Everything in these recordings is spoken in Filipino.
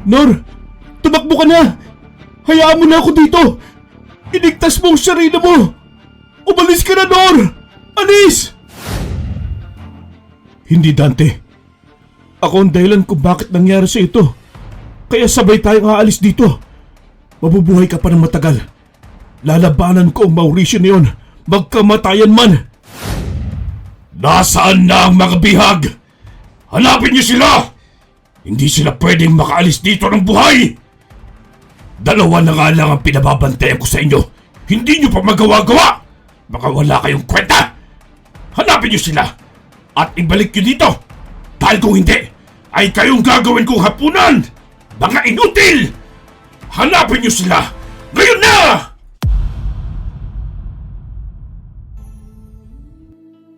Nor, tumakbo ka na! Hayaan mo na ako dito! Iligtas mo ang sarili mo! Umalis ka na, Nor! Alis! Hindi, Dante. Ako ang dahilan kung bakit nangyari sa ito. Kaya sabay tayong aalis dito. Mabubuhay ka pa ng matagal. Lalabanan ko ang Mauricio na yun, magkamatayan man. Nasaan na ang mga bihag? Hanapin niyo sila! Hindi sila pwedeng makaalis dito ng buhay! Dalawa na nga lang ang pinababantayan ko sa inyo. Hindi niyo pa magawa-gawa! Baka wala kayong kwenta! Hanapin niyo sila! At ibalik niyo dito! Dahil kung hindi, ay kayong gagawin kong hapunan! Mga inutil! Hanapin niyo sila! Ngayon na!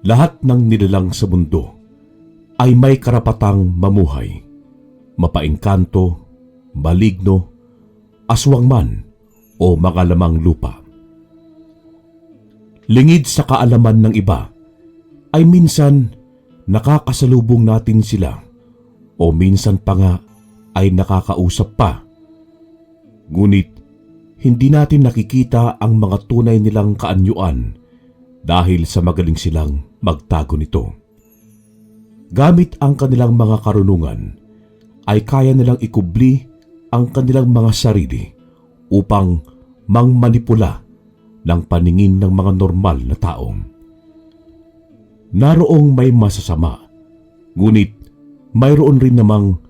Lahat ng nilalang sa mundo ay may karapatang mamuhay. Mapaengkanto, maligno, aswang man o mga lamang lupa. Lingid sa kaalaman ng iba ay minsan nakakasalubong natin sila o minsan pa nga ay nakakausap pa. Ngunit hindi natin nakikita ang mga tunay nilang kaanyuan dahil sa magaling silang magtago nito. Gamit ang kanilang mga karunungan ay kaya nilang ikubli ang kanilang mga sarili upang mangmanipula ng paningin ng mga normal na tao. Naroong may masasama, ngunit mayroon rin namang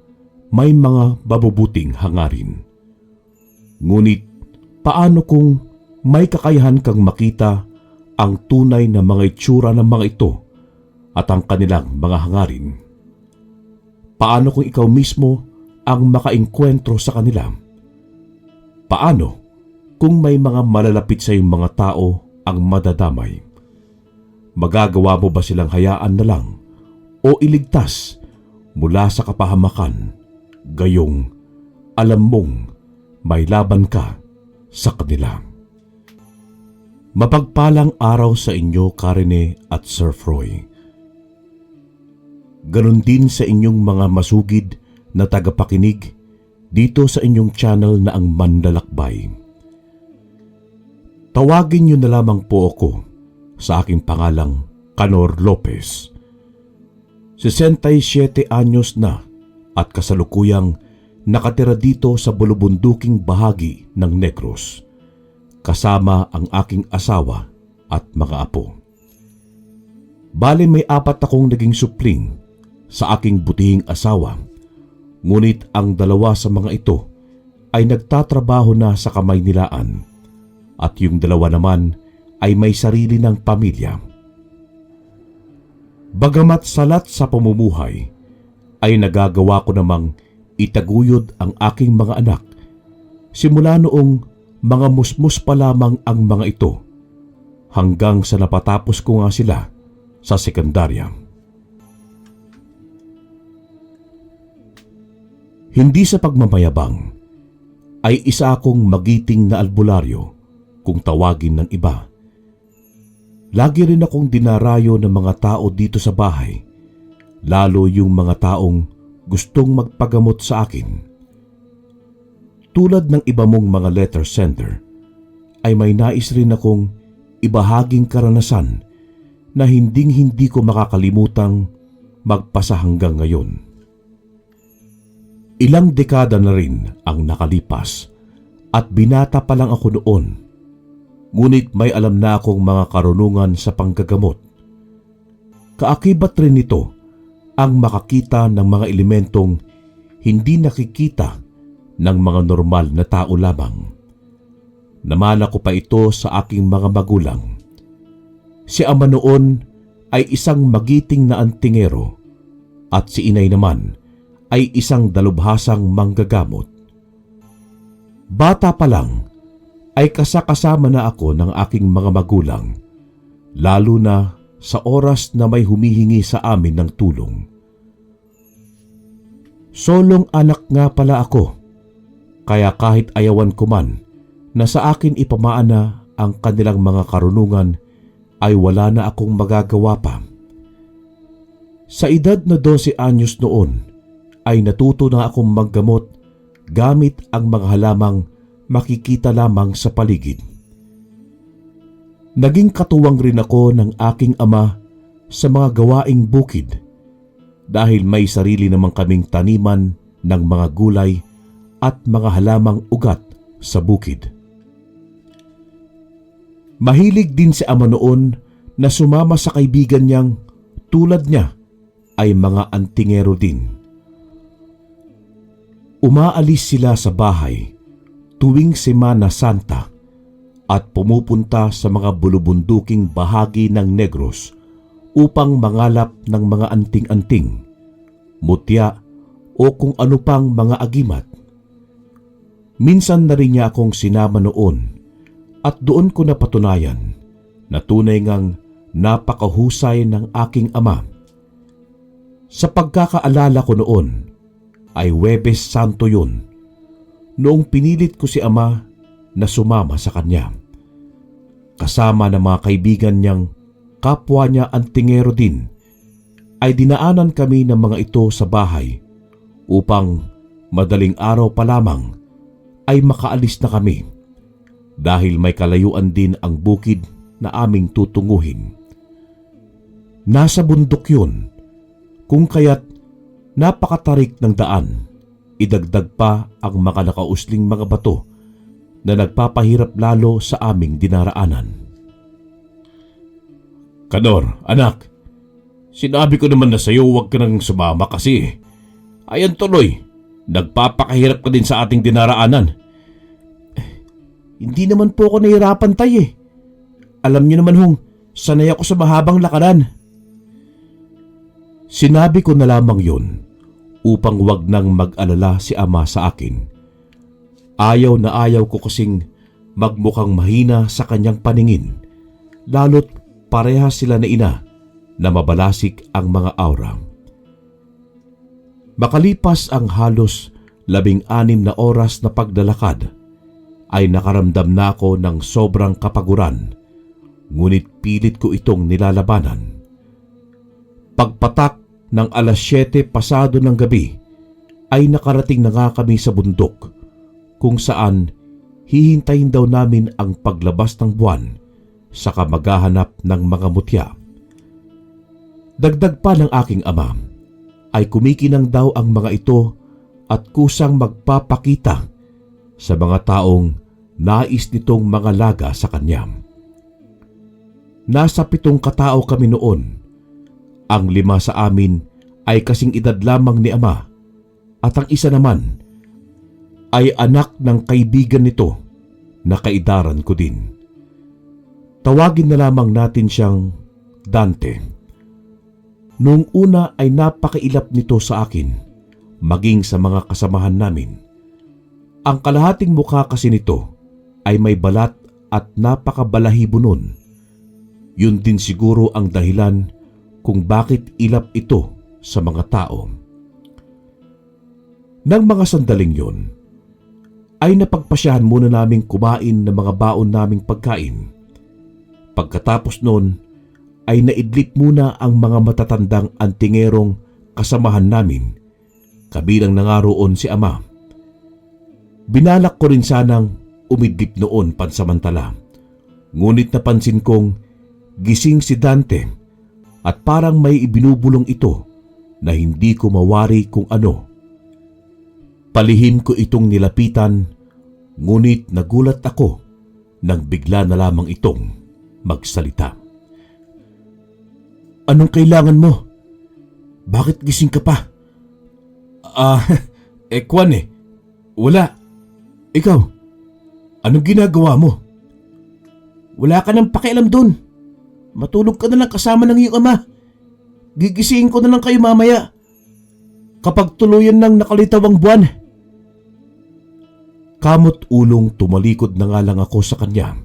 may mga mabubuting hangarin. Ngunit paano kung may kakayahan kang makita ang tunay na mga itsura ng mga ito at ang kanilang mga hangarin? Paano kung ikaw mismo ang makaengkwentro sa kanila? Paano kung may mga malalapit sa iyong mga tao ang madadamay? Magagawa mo ba silang hayaan na lang o iligtas mula sa kapahamakan, gayong alam mong may laban ka sa kanila? Mapagpalang araw sa inyo, Karine at Sir Froy. Ganon din sa inyong mga masugid na tagapakinig dito sa inyong channel na ang Manlalakbay. Tawagin niyo na lamang po ako sa aking pangalang Canor Lopez. 67 anyos na at kasalukuyang nakatira dito sa bulubunduking bahagi ng Negros, kasama ang aking asawa at mga apo. Bale may 4 akong naging supling sa aking butihing asawa, ngunit ang 2 sa mga ito ay nagtatrabaho na sa Kamaynilaan at yung 2 naman ay may sarili ng pamilya. Bagamat salat sa pamumuhay, ay nagagawa ko namang itaguyod ang aking mga anak simula noong mga musmus pa lamang ang mga ito hanggang sa napatapos ko nga sila sa sekundarya. Hindi sa pagmamayabang, ay isa akong magiting na albularyo kung tawagin ng iba. Lagi rin akong dinarayo ng mga tao dito sa bahay, lalo yung mga taong gustong magpagamot sa akin. Tulad ng iba mong mga letter sender, ay may nais rin akong ibahaging karanasan na hinding-hindi ko makakalimutang magpasa hanggang ngayon. Ilang dekada na rin ang nakalipas at binata pa lang ako noon, ngunit may alam na akong mga karunungan sa panggagamot. Kaakibat rin nito ang makakita ng mga elementong hindi nakikita ng mga normal na tao lamang. Namana ko pa ito sa aking mga magulang. Si ama noon ay isang magiting na antingero at si inay naman ay isang dalubhasang manggagamot. Bata pa lang ay kasakasama na ako ng aking mga magulang, lalo na sa oras na may humihingi sa amin ng tulong. Solong anak nga pala ako, kaya kahit ayawan ko man na sa akin ipamaana ang kanilang mga karunungan ay wala na akong magagawa pa. Sa edad na 12 anyos noon ay natuto na akong maggamot gamit ang mga halamang makikita lamang sa paligid. Naging katuwang rin ako ng aking ama sa mga gawaing bukid dahil may sarili namang kaming taniman ng mga gulay at mga halamang ugat sa bukid. Mahilig din si ama noon na sumama sa kaibigan niyang tulad niya ay mga antingero din. Umaalis sila sa bahay tuwing Semana Santa at pumupunta sa mga bulubunduking bahagi ng Negros upang mangalap ng mga anting-anting, mutya o kung ano pang mga agimat. Minsan na rin niya akong sinama noon at doon ko napatunayan na tunay ngang napakahusay ng aking ama. Sa pagkakaalala ko noon ay Huwebes Santo yun, noong pinilit ko si ama na sumama sa kanya. Kasama ng mga kaibigan niyang kapwa niya antingero din, ay dinaanan kami ng mga ito sa bahay upang madaling araw pa lamang ay makaalis na kami dahil may kalayuan din ang bukid na aming tutunguhin. Nasa bundok yun, kung kaya't napakatarik ng daan, idagdag pa ang mga nakausling mga bato na nagpapahirap lalo sa aming dinaraanan. Kador, anak, sinabi ko naman na sa'yo huwag ka nang sumama kasi. Ayan tuloy, nagpapakahirap ka din sa ating dinaraanan. Hindi naman po ako nahirapan, tay eh. Alam niyo naman hong sanay ako sa mahabang lakaran. Sinabi ko na lamang yun upang wag nang mag-alala si ama sa akin. Ayaw na ayaw ko kasing magmukhang mahina sa kanyang paningin, lalo't parehas sila na ina na mabalasik ang mga aura. Makalipas ang halos 16 na oras na paglalakad, ay nakaramdam na ako ng sobrang kapaguran, ngunit pilit ko itong nilalabanan. Pagpatak ng 7:00 pasado ng gabi, ay nakarating na nga kami sa bundok, kung saan hihintayin daw namin ang paglabas ng buwan saka maghahanap ng mga mutya. Dagdag pa ng aking ama, ay kumikinang daw ang mga ito at kusang magpapakita sa mga taong nais nitong mga laga sa kanya. Nasa 7 katao kami noon. Ang 5 sa amin ay kasing edad lamang ni ama at ang isa naman ay anak ng kaibigan nito na kaidaran ko din. Tawagin na lamang natin siyang Dante. Noong una ay napakailap nito sa akin, maging sa mga kasamahan namin. Ang kalahating mukha kasi nito ay may balat at napakabalahibo nun. Yun din siguro ang dahilan kung bakit ilap ito sa mga tao. Nang mga sandaling yun, ay napagpasyahan muna naming kumain ng mga baon naming pagkain. Pagkatapos nun, ay naidlip muna ang mga matatandang antingerong kasamahan namin, kabilang na nga roon si ama. Binalak ko rin sanang umidlip noon pansamantala, ngunit napansin kong gising si Dante at parang may ibinubulong ito na hindi ko mawari kung ano. Palihim ko itong nilapitan, ngunit nagulat ako nang bigla na lamang itong magsalita. Anong kailangan mo? Bakit gising ka pa? Kwan eh. Wala. Ikaw, anong ginagawa mo? Wala ka nang pakialam dun. Matulog ka na lang kasama ng iyong ama. Gigisingin ko na lang kayo mamaya, kapag tuluyan nang nakalitaw ang buwan. Kamot ulong tumalikod na nga lang ako sa kanya.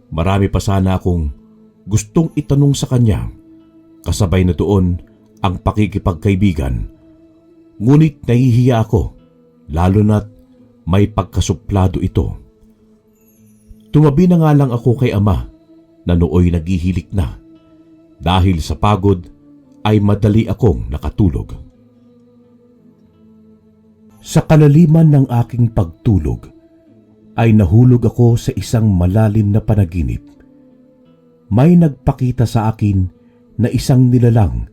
Marami pa sana akong gustong itanong sa kanya, kasabay na doon ang pakikipagkaibigan. Ngunit nahihiya ako, lalo na't may pagkasuplado ito. Tumabi na nga lang ako kay ama na nooy naghihilik na. Dahil sa pagod ay madali akong nakatulog. Sa kalaliman ng aking pagtulog, ay nahulog ako sa isang malalim na panaginip. May nagpakita sa akin na isang nilalang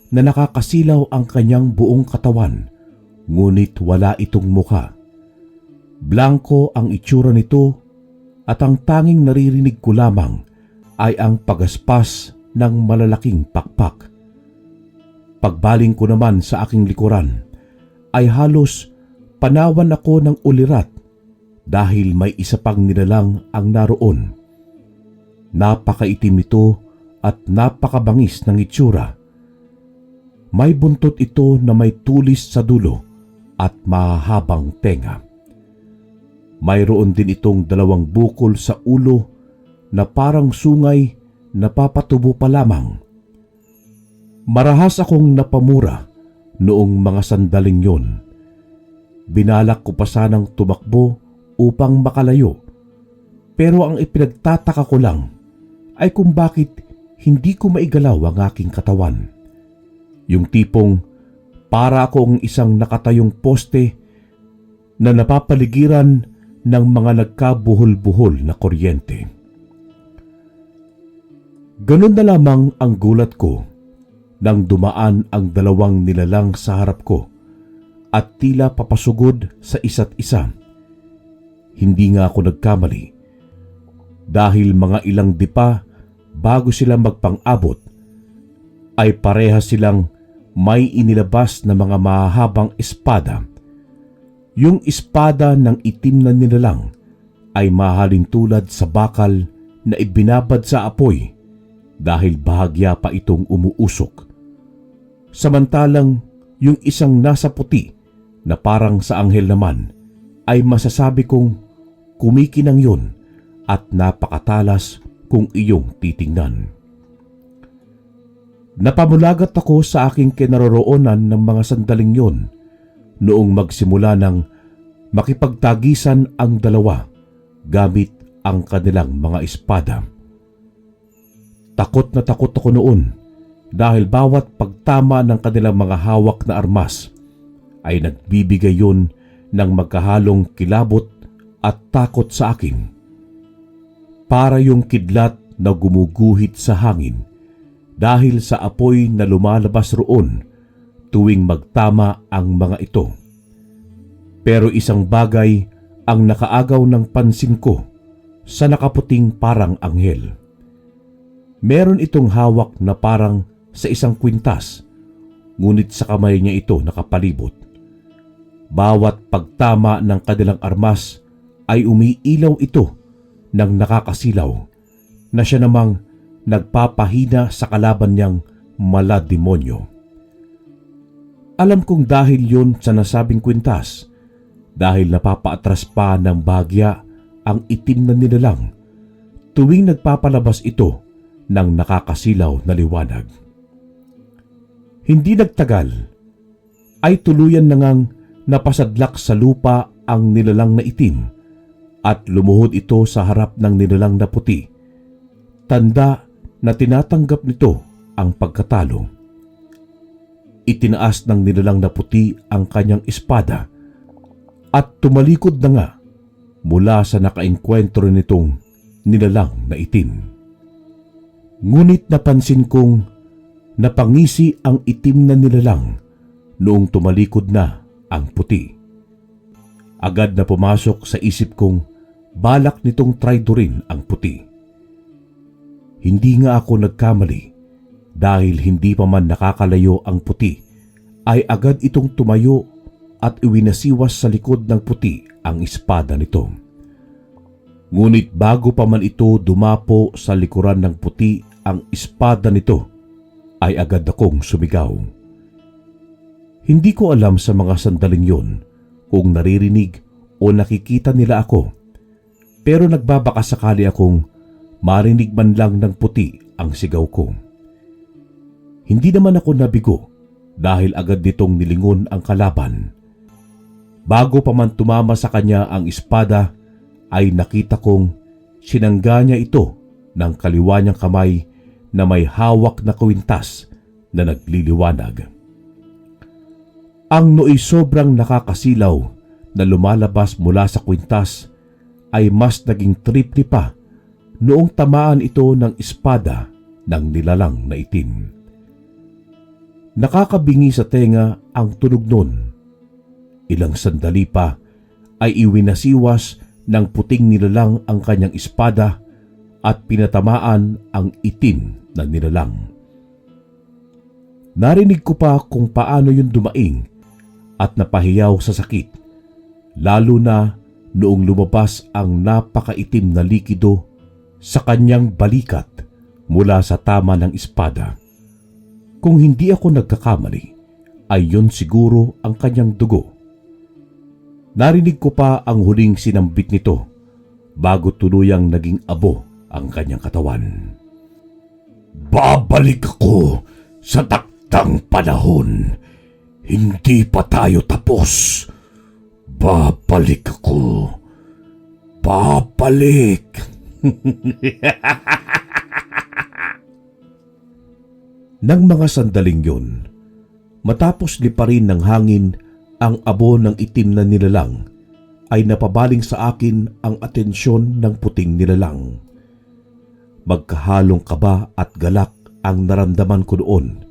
na nakakasilaw ang kanyang buong katawan, ngunit wala itong mukha. Blanko ang itsura nito at ang tanging naririnig ko lamang ay ang pagaspas ng malalaking pakpak. Pagbaling ko naman sa aking likuran, ay halos panawan ako ng ulirat dahil may isa pang nilalang ang naroon. Napakaitim nito at napakabangis ng itsura. May buntot ito na may tulis sa dulo at mahahabang tenga. Mayroon din itong 2 bukol sa ulo na parang sungay na papatubo pa lamang. Marahas akong napamura noong mga sandaling yon. Binalak ko pa sanang tumakbo upang makalayo, pero ang ipinagtataka ko lang ay kung bakit hindi ko maigalaw ang aking katawan. Yung tipong para akong isang nakatayong poste na napapaligiran ng mga nagkabuhol-buhol na kuryente. Ganun na lamang ang gulat ko nang dumaan ang 2 nilalang sa harap ko at tila papasugod sa isa't isa. Hindi nga ako nagkamali dahil mga ilang dipa bago sila magpang-abot ay parehas silang may inilabas na mga mahahabang espada. Yung espada ng itim na nilalang ay mahalin tulad sa bakal na ibinabad sa apoy dahil bahagya pa itong umuusok. Samantalang yung isang nasa puti na parang sa anghel naman ay masasabi kong kumikinang yun at napakatalas kung iyong titingnan. Napamulagat ako sa aking kinaroroonan ng mga sandaling yon noong magsimula ng makipagtagisan ang 2 gamit ang kanilang mga espada. Takot na takot ako noon dahil bawat pagtama ng kanilang mga hawak na armas ay nagbibigay yun ng magkahalong kilabot at takot sa akin. Para yung kidlat na gumuguhit sa hangin dahil sa apoy na lumalabas roon tuwing magtama ang mga ito. Pero isang bagay ang nakaagaw ng pansin ko sa nakaputing parang anghel. Meron itong hawak na parang sa isang kwintas, ngunit sa kamay niya ito nakapalibot. Bawat pagtama ng kanilang armas ay umiilaw ito ng nakakasilaw na siya namang nagpapahina sa kalaban niyang malademonyo. Alam kong dahil yun sa nasabing kwintas, dahil napapaatras pa ng bahagya ang itim na nilalang tuwing nagpapalabas ito ng nakakasilaw na liwanag. Hindi nagtagal ay tuluyan na ngang napasadlak sa lupa ang nilalang na itim at lumuhod ito sa harap ng nilalang na puti. Tanda na tinatanggap nito ang pagkatalo. Itinaas ng nilalang na puti ang kanyang espada at tumalikod na nga mula sa nakaengkwentro nitong nilalang na itim. Ngunit napansin kong napangisi ang itim na nilalang noong tumalikod na ang puti. Agad na pumasok sa isip kong balak nitong traidorin ang puti. Hindi nga ako nagkamali dahil hindi pa man nakakalayo ang puti ay agad itong tumayo at iwinasiwas sa likod ng puti ang espada nito. Ngunit bago pa man ito dumapo sa likuran ng puti ang espada nito ay agad akong sumigaw. Hindi ko alam sa mga sandaling yon kung naririnig o nakikita nila ako, pero nagbabakasakali akong marinig man lang ng puti ang sigaw ko. Hindi naman ako nabigo dahil agad nitong nilingon ang kalaban. Bago pa man tumama sa kanya ang espada ay nakita kong sinangga niya ito ng kaliwa niyang kamay na may hawak na kwintas na nagliliwanag. Ang nooy sobrang nakakasilaw na lumalabas mula sa kwintas ay mas naging tripli pa noong tamaan ito ng espada ng nilalang na itim. Nakakabingi sa tenga ang tunog nun. Ilang sandali pa ay iwinasiwas ng puting nilalang ang kanyang espada at pinatamaan ang itim na nilalang. Narinig ko pa kung paano yun dumaing at napahiyaw sa sakit, lalo na noong lumabas ang napakaitim na likido sa kanyang balikat mula sa tama ng espada. Kung hindi ako nagkakamali, ay yun siguro ang kanyang dugo. Narinig ko pa ang huling sinambit nito bago tuluyang naging abo ang kanyang katawan. Babalik ako sa taktang panahon. Hindi pa tayo tapos. Babalik ako. Babalik. Nang mga sandaling yun, matapos liparin ng hangin ang abo ng itim na nilalang, ay napabaling sa akin ang atensyon ng puting nilalang. Magkahalong kaba at galak ang naramdaman ko doon.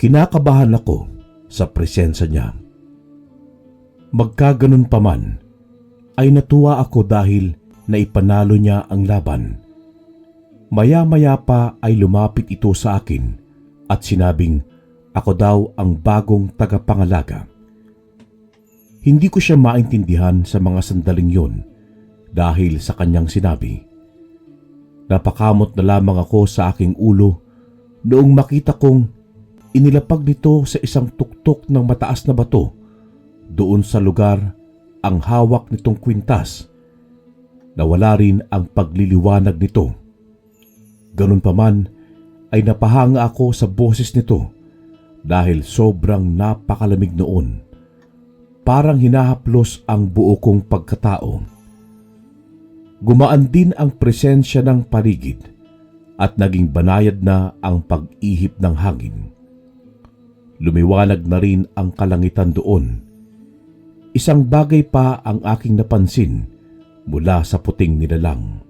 Kinakabahan ako sa presensya niya. Magkaganon pa man, ay natuwa ako dahil naipanalo niya ang laban. Maya-maya pa ay lumapit ito sa akin at sinabing ako daw ang bagong tagapangalaga. Hindi ko siya maintindihan sa mga sandaling yon dahil sa kanyang sinabi. Napakamot na lamang ako sa aking ulo noong makita kong inilapag nito sa isang tuktok ng mataas na bato doon sa lugar ang hawak nitong kwintas. Nawala rin ang pagliliwanag nito. Ganun pa man ay napahanga ako sa boses nito dahil sobrang napakalamig noon. Parang hinahaplos ang buo kong pagkatao. Gumaan din ang presensya ng paligid at naging banayad na ang pag-ihip ng hangin. Lumiwanag na rin ang kalangitan doon. Isang bagay pa ang aking napansin mula sa puting nilalang.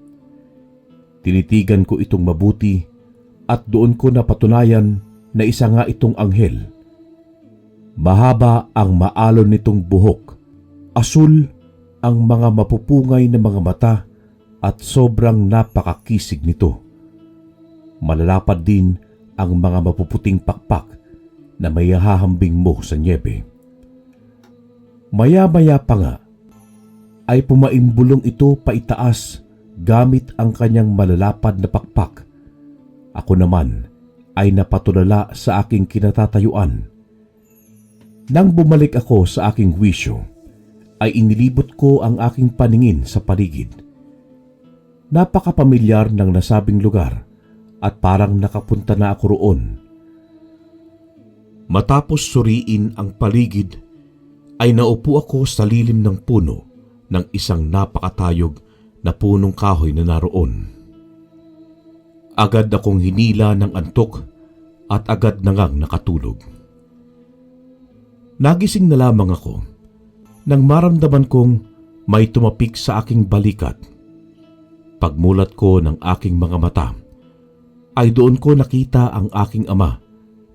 Tinitigan ko itong mabuti at doon ko napatunayan na isa nga itong anghel. Mahaba ang maalon nitong buhok, asul ang mga mapupungay na mga mata at sobrang napakakisig nito. Malalapad din ang mga mapuputing pakpak na may hahambing mo sa nyebe. Maya-maya pa nga ay pumaimbulong ito paitaas gamit ang kanyang malalapad na pakpak. Ako naman ay napatulala sa aking kinatatayuan. Nang bumalik ako sa aking wisyo, ay inilibot ko ang aking paningin sa paligid. Napakapamilyar ng nasabing lugar at parang nakapunta na ako roon. Matapos suriin ang paligid, ay naupo ako sa lilim ng puno ng isang napakatayog na punong kahoy na naroon. Agad akong hinila ng antok at agad na ngang nakatulog. Nagising na lamang ako nang maramdaman kong may tumapik sa aking balikat. Pagmulat ko ng aking mga mata, ay doon ko nakita ang aking ama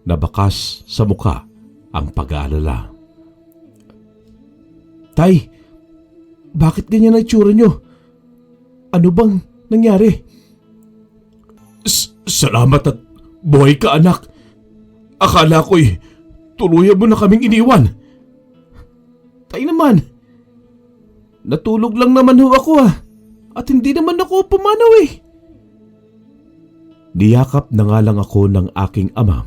na bakas sa mukha ang pag-aalala. Tay, bakit ganyan ang itsura niyo? Ano bang nangyari? Salamat at buhay ka, anak. Akala ko'y tuluyan mo na kaming iniwan. Tay naman, natulog lang naman ho ako at hindi naman ako pumanaw eh. Niyakap na nga lang ako ng aking ama.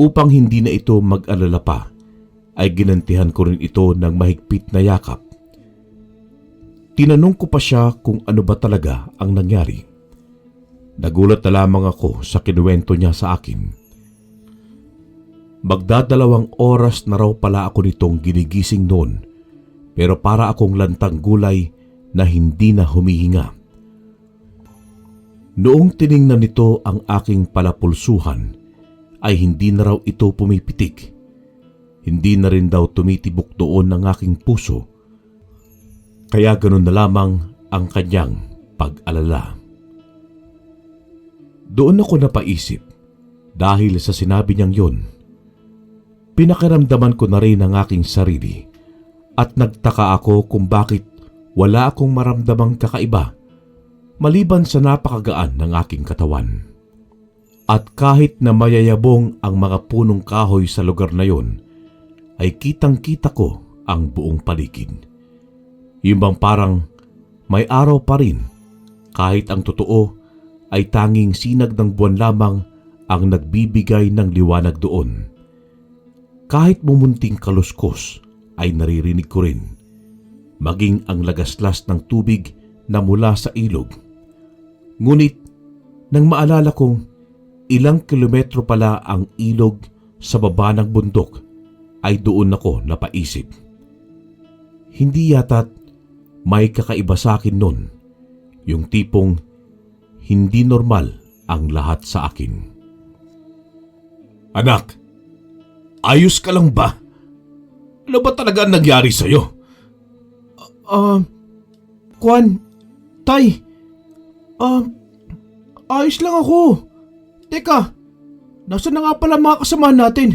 Upang hindi na ito mag-alala pa, ay ginantihan ko rin ito ng mahigpit na yakap. Tinanong ko pa siya kung ano ba talaga ang nangyari. Nagulat na lamang ako sa kinuwento niya sa akin. Magdadalawang oras na raw pala ako nitong ginigising noon, pero para akong lantang gulay na hindi na humihinga. Noong tiningnan nito ang aking palapulsuhan, ay hindi na raw ito pumipitik. hindi na rin daw tumitibok doon ang aking puso. Kaya ganun na lamang ang kanyang pag-alala. Doon ako napaisip dahil sa sinabi niyang yun. Pinakiramdaman ko na rin ang aking sarili at nagtaka ako kung bakit wala akong maramdamang kakaiba maliban sa napakagaan ng aking katawan. At kahit na mayayabong ang mga punong kahoy sa lugar na yon, ay kitang-kita ko ang buong paligid. Yung bang parang may araw pa rin kahit ang totoo ay tanging sinag ng buwan lamang ang nagbibigay ng liwanag doon. Kahit mumunting kaluskos ay naririnig ko rin, maging ang lagaslas ng tubig na mula sa ilog. Ngunit nang maalala kong ilang kilometro pala ang ilog sa baba ng bundok, ay doon ako napaisip. Hindi yata't may kakaiba sa akin nun, yung tipong hindi normal ang lahat sa akin. Anak, ayos ka lang ba? Ano ba talaga ang nangyari sa'yo? Tay, ayos lang ako. Teka, nasaan na nga pala mga kasamahan natin?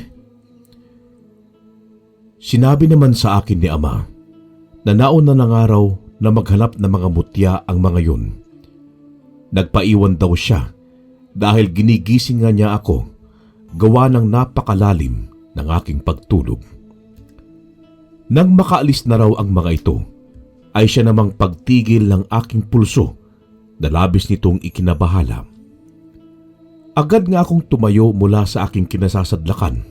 Sinabi naman sa akin ni Ama na nauna ng araw na maghanap ng mga mutya ang mga yun. Nagpaiwan daw siya dahil ginigising nga niya ako gawa ng napakalalim ng aking pagtulog. Nang makaalis na raw ang mga ito, ay siya namang pagtigil ng aking pulso na labis nitong ikinabahala. Agad nga akong tumayo mula sa aking kinasasadlakan.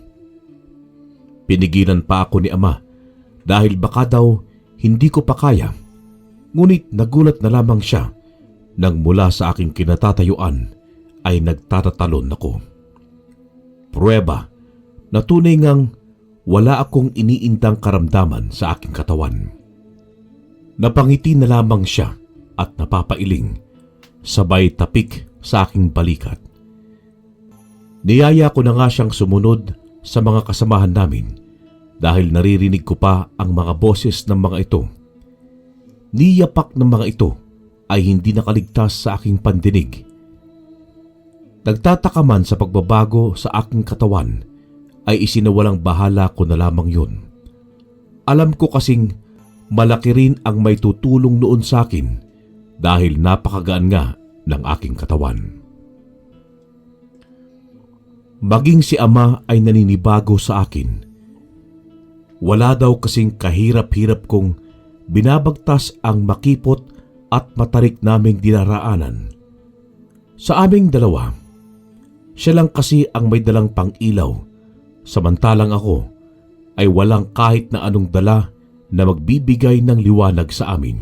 Pinigilan pa ako ni Ama dahil baka daw hindi ko pa kaya, ngunit nagulat na lamang siya nang mula sa aking kinatatayuan ay nagtatatalon ako. Pruweba na tunay ngang wala akong iniindang karamdaman sa aking katawan. Napangiti na lamang siya at napapailing, sabay tapik sa aking balikat. Niyaya ko na nga siyang sumunod sa mga kasamahan namin dahil naririnig ko pa ang mga boses ng mga ito. Niyapak ng mga ito ay hindi nakaligtas sa aking pandinig. Nagtataka man sa pagbabago sa aking katawan ay isinawalang bahala ko na lamang yun. Alam ko kasing malaki rin ang may tutulong noon sa akin dahil napakagaan nga ng aking katawan. Maging si Ama ay naninibago sa akin. Wala daw kasing kahirap-hirap kong binabagtas ang makipot at matarik naming dinaraanan. Sa aming dalawa, siya lang kasi ang may dalang pang-ilaw, samantalang ako ay walang kahit na anong dala na magbibigay ng liwanag sa amin.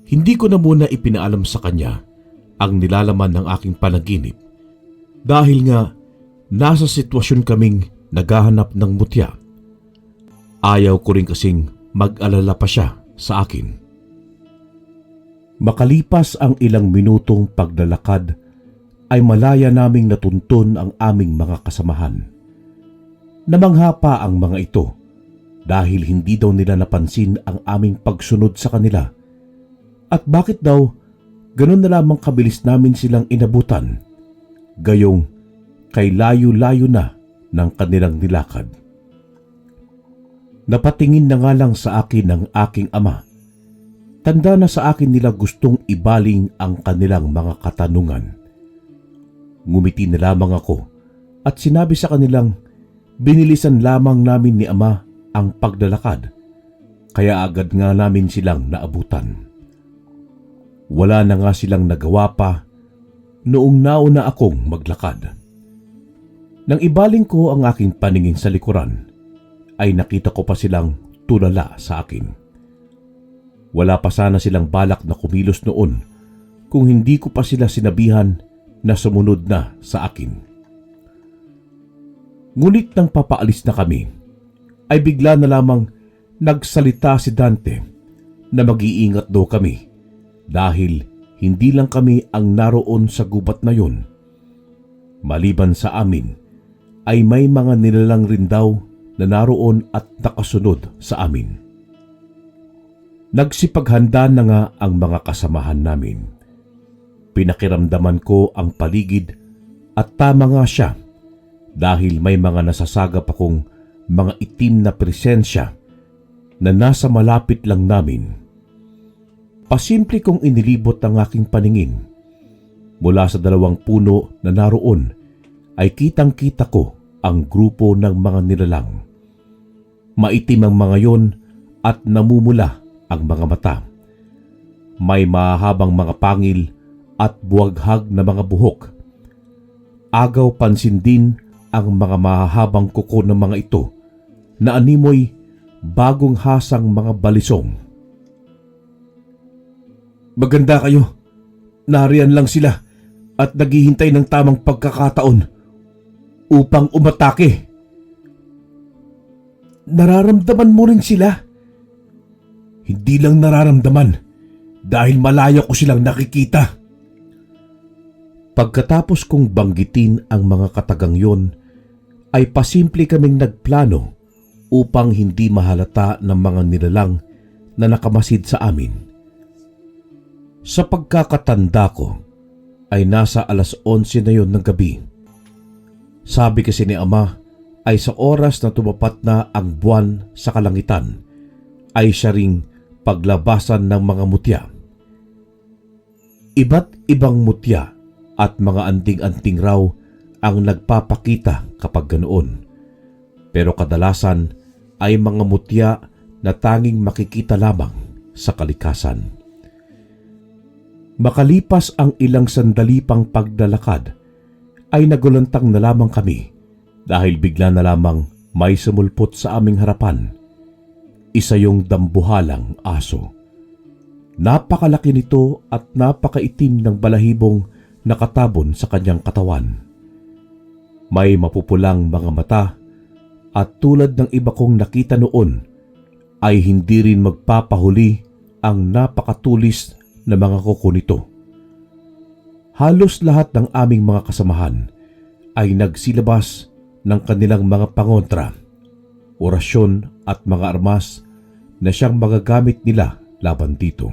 Hindi ko na muna ipinaalam sa kanya ang nilalaman ng aking panaginip dahil nga nasa sitwasyon kaming naghahanap ng mutya. Ayaw ko rin kasing mag-alala pa siya sa akin. Makalipas ang ilang minutong paglalakad ay malaya naming natuntun ang aming mga kasamahan. Namangha pa ang mga ito dahil hindi daw nila napansin ang aming pagsunod sa kanila. At bakit daw ganun na lamang kabilis namin silang inabutan, gayong kay layo-layo na ng kanilang nilakad. Napatingin na nga lang sa akin ng aking ama. Tanda na sa akin nila gustong ibaling ang kanilang mga katanungan. Ngumiti na lamang ako at sinabi sa kanilang binilisan lamang namin ni Ama ang paglalakad, kaya agad nga namin silang naabutan. Wala na nga silang nagawa pa noong nauna akong maglakad. Nang ibaling ko ang aking paningin sa likuran, ay nakita ko pa silang tulala sa akin. Wala pa sana silang balak na kumilos noon kung hindi ko pa sila sinabihan na sumunod na sa akin. Ngunit nang papaalis na kami, ay bigla na lamang nagsalita si Dante na mag-iingat daw kami dahil hindi lang kami ang naroon sa gubat na yun. Maliban sa amin, ay may mga nilalang rin daw na naroon at nakasunod sa amin. Nagsipaghanda na nga ang mga kasamahan namin. Pinakiramdaman ko ang paligid at tama nga siya dahil may mga nasasagap akong mga itim na presensya na nasa malapit lang namin. Pasimple kong inilibot ang aking paningin. Mula sa 2 puno na naroon ay kitang-kita ko ang grupo ng mga nilalang. Maitim ang mga yon at namumula ang mga mata. May mahabang mga pangil at buwaghag na mga buhok. Agaw pansin din ang mga mahahabang kuko ng mga ito na animoy bagong hasang mga balisong. Maganda kayo. Nariyan lang sila at naghihintay ng tamang pagkakataon upang umatake. Nararamdaman mo rin sila? Hindi lang nararamdaman dahil malayo ko silang nakikita. Pagkatapos kong banggitin ang mga katagang yon, ay pasimple kaming nagplano upang hindi mahalata ng mga nilalang na nakamasid sa amin. Sa pagkakatanda ko, ay nasa 11:00 na yon ng gabi. Sabi kasi ni Ama ay sa oras na tumapat na ang buwan sa kalangitan, ay siya ring paglabasan ng mga mutya. Iba't ibang mutya at mga anting-anting raw ang nagpapakita kapag ganoon. Pero kadalasan ay mga mutya na tanging makikita lamang sa kalikasan. Makalipas ang ilang sandali pang paglalakad, ay nagulantang na lamang kami dahil bigla na lamang may sumulpot sa aming harapan. Isa yung dambuhalang aso. Napakalaki nito at napakaitim ng balahibong nakatabon sa kanyang katawan. May mapupulang mga mata at tulad ng iba kong nakita noon ay hindi rin magpapahuli ang napakatulis na mga kuko nito. Halos lahat ng aming mga kasamahan ay nagsilabas ng kanilang mga pangontra, orasyon at mga armas na siyang magagamit nila laban dito.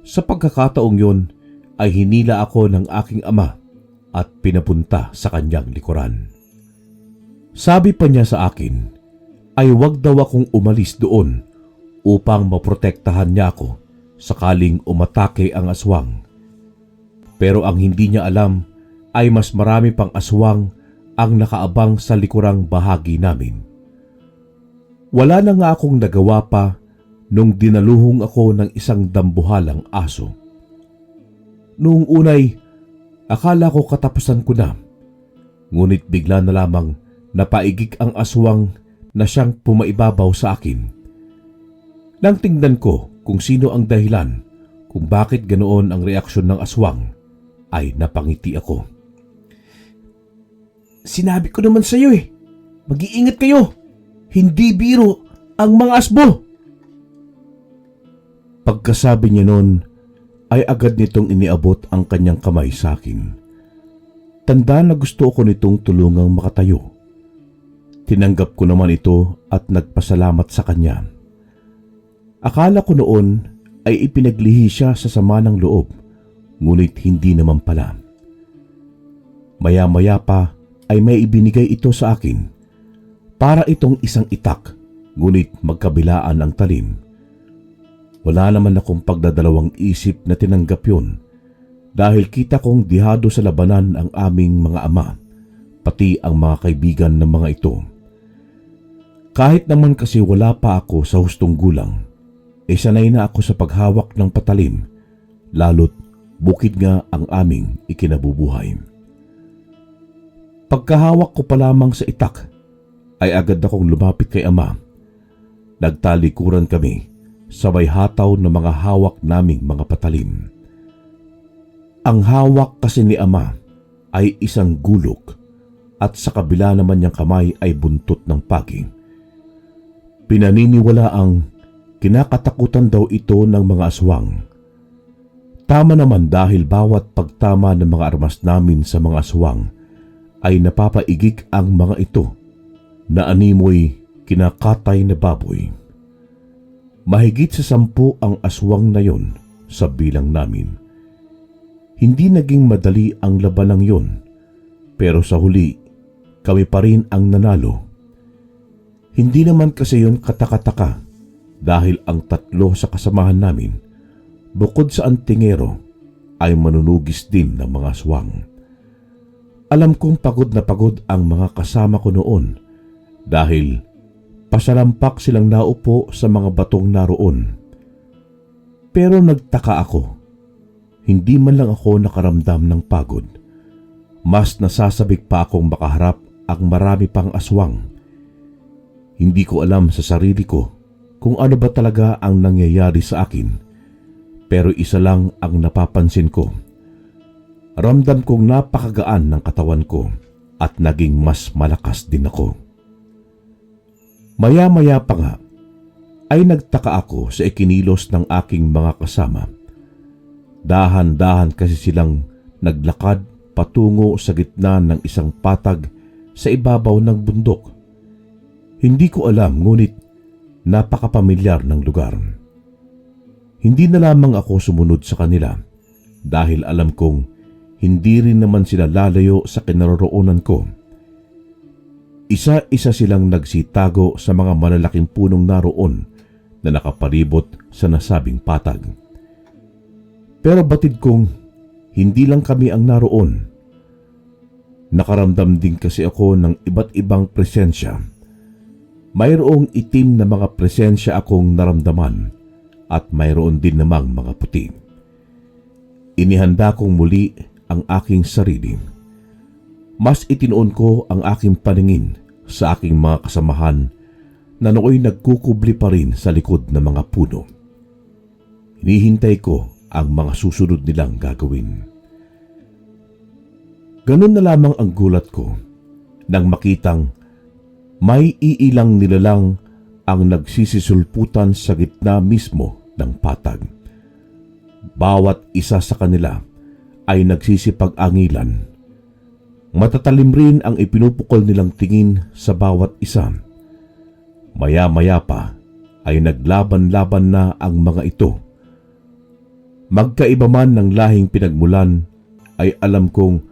Sa pagkakataong yun ay hinila ako ng aking ama at pinapunta sa kanyang likuran. Sabi pa niya sa akin ay huwag daw akong umalis doon upang maprotektahan niya ako sakaling umatake ang aswang. Pero ang hindi niya alam ay mas marami pang aswang ang nakaabang sa likurang bahagi namin. Wala na nga akong nagawa pa nung dinaluhong ako ng isang dambuhalang aso. Noong unay, akala ko katapusan ko na, ngunit bigla na lamang napaigik ang aswang na siyang pumaibabaw sa akin. Nang tingnan ko kung sino ang dahilan kung bakit ganoon ang reaksyon ng aswang, ay napangiti ako. Sinabi ko naman sa iyo mag-iingat kayo. Hindi biro ang mga asbo. Pagkasabi niya noon, ay agad nitong iniabot ang kanyang kamay sa akin. Tanda na gusto ko nitong tulungang makatayo. Tinanggap ko naman ito at nagpasalamat sa kanya. Akala ko noon ay ipinaglihi siya sa sama ng loob, ngunit hindi naman pala. Maya-maya pa ay may ibinigay ito sa akin. Para itong isang itak, ngunit magkabilaan ang talim. Wala naman akong pagdadalawang isip na tinanggap yun dahil kita kong dihado sa labanan ang aming mga ama, pati ang mga kaibigan ng mga ito. Kahit naman kasi wala pa ako sa hustong gulang, sanay na ako sa paghawak ng patalim, lalo't bukid nga ang aming ikinabubuhay. Pagkahawak ko pa lamang sa itak, ay agad akong lumapit kay Ama. Nagtalikuran kami, sabay hataw ng mga hawak naming mga patalim. Ang hawak kasi ni Ama ay isang gulok at sa kabila naman niyang kamay ay buntot ng pagi. Pinaniniwalaang kinakatakutan daw ito ng mga aswang. Tama naman dahil bawat pagtama ng mga armas namin sa mga aswang ay napapaigik ang mga ito na animoy kinakatay na baboy. Mahigit sa 10 ang aswang na yon sa bilang namin. Hindi naging madali ang labanang yon, pero sa huli, kami pa rin ang nanalo. Hindi naman kasi yon katakataka dahil ang 3 sa kasamahan namin, bukod sa antingero, ay manunugis din ng mga aswang. Alam kong pagod na pagod ang mga kasama ko noon dahil pasalampak silang naupo sa mga batong naroon. Pero nagtaka ako. Hindi man lang ako nakaramdam ng pagod. Mas nasasabik pa akong makaharap ang marami pang aswang. Hindi ko alam sa sarili ko kung ano ba talaga ang nangyayari sa akin. Pero isa lang ang napapansin ko. Ramdam kong napakagaan ng katawan ko at naging mas malakas din ako. Maya-maya pa nga ay nagtaka ako sa ikinilos ng aking mga kasama. Dahan-dahan kasi silang naglakad patungo sa gitna ng isang patag sa ibabaw ng bundok. Hindi ko alam ngunit napakapamilyar ng lugar. Hindi na lamang ako sumunod sa kanila dahil alam kong hindi rin naman sila lalayo sa kinaroroonan ko. Isa-isa silang nagsitago sa mga malalaking punong naroon na nakapalibot sa nasabing patag. Pero batid kong hindi lang kami ang naroon. Nakaramdam din kasi ako ng iba't ibang presensya. Mayroong itim na mga presensya akong naramdaman at mayroon din namang mga puti. Inihanda kong muli ang aking sarili. Mas itinoon ko ang aking paningin sa aking mga kasamahan na nooy nagkukubli pa rin sa likod ng mga puno. Hinihintay ko ang mga susunod nilang gagawin. Ganun na lamang ang gulat ko nang makitang may iilang nilalang ang nagsisisulputan sa gitna mismo ng patag. Bawat isa sa kanila ay nagsisipag-angilan. Matatalim rin ang ipinupukol nilang tingin sa bawat isa. Maya-maya pa ay naglaban-laban na ang mga ito. Magkaiba man ng lahing pinagmulan ay alam kong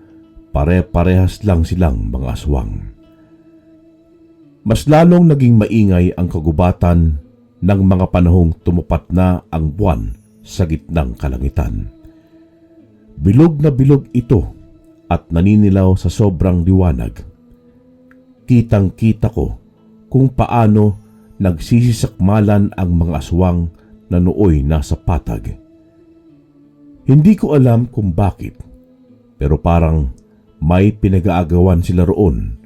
pare-parehas lang silang mga aswang. Mas lalong naging maingay ang kagubatan ng mga panahong tumupat na ang buwan sa gitnang kalangitan. Bilog na bilog ito at naninilaw sa sobrang liwanag. Kitang-kita ko kung paano nagsisisakmalan ang mga aswang na nooy nasa patag. Hindi ko alam kung bakit, pero parang may pinag-aagawan sila roon.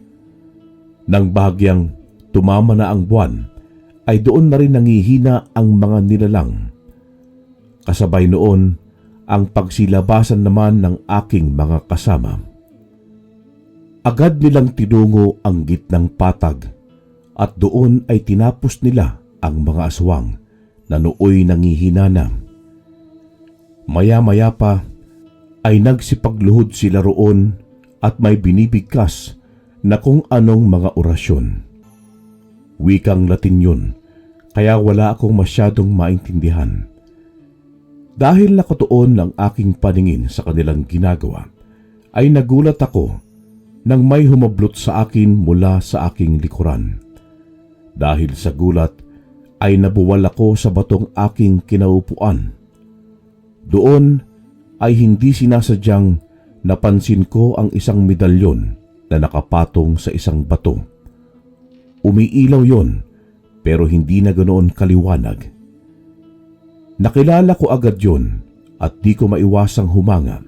Nang bahagyang tumama na ang buwan, ay doon na rin nangihina ang mga nilalang. Kasabay noon ang pagsilabasan naman ng aking mga kasama. Agad nilang tinungo ang gitnang patag at doon ay tinapos nila ang mga aswang na nooy nangihina na. Maya-maya pa ay nagsipagluhod sila roon at may binibigkas na kung anong mga orasyon. Wikang Latin yun, kaya wala akong masyadong maintindihan. Dahil nakatuon ng aking paningin sa kanilang ginagawa, ay nagulat ako nang may humablot sa akin mula sa aking likuran. Dahil sa gulat, ay nabuwal ako sa batong aking kinaupuan. Doon ay hindi sinasadyang napansin ko ang isang medalyon na nakapatong sa isang bato. Umiilaw yon, pero hindi na ganoon kaliwanag. Nakilala ko agad yon at di ko maiwasang humanga.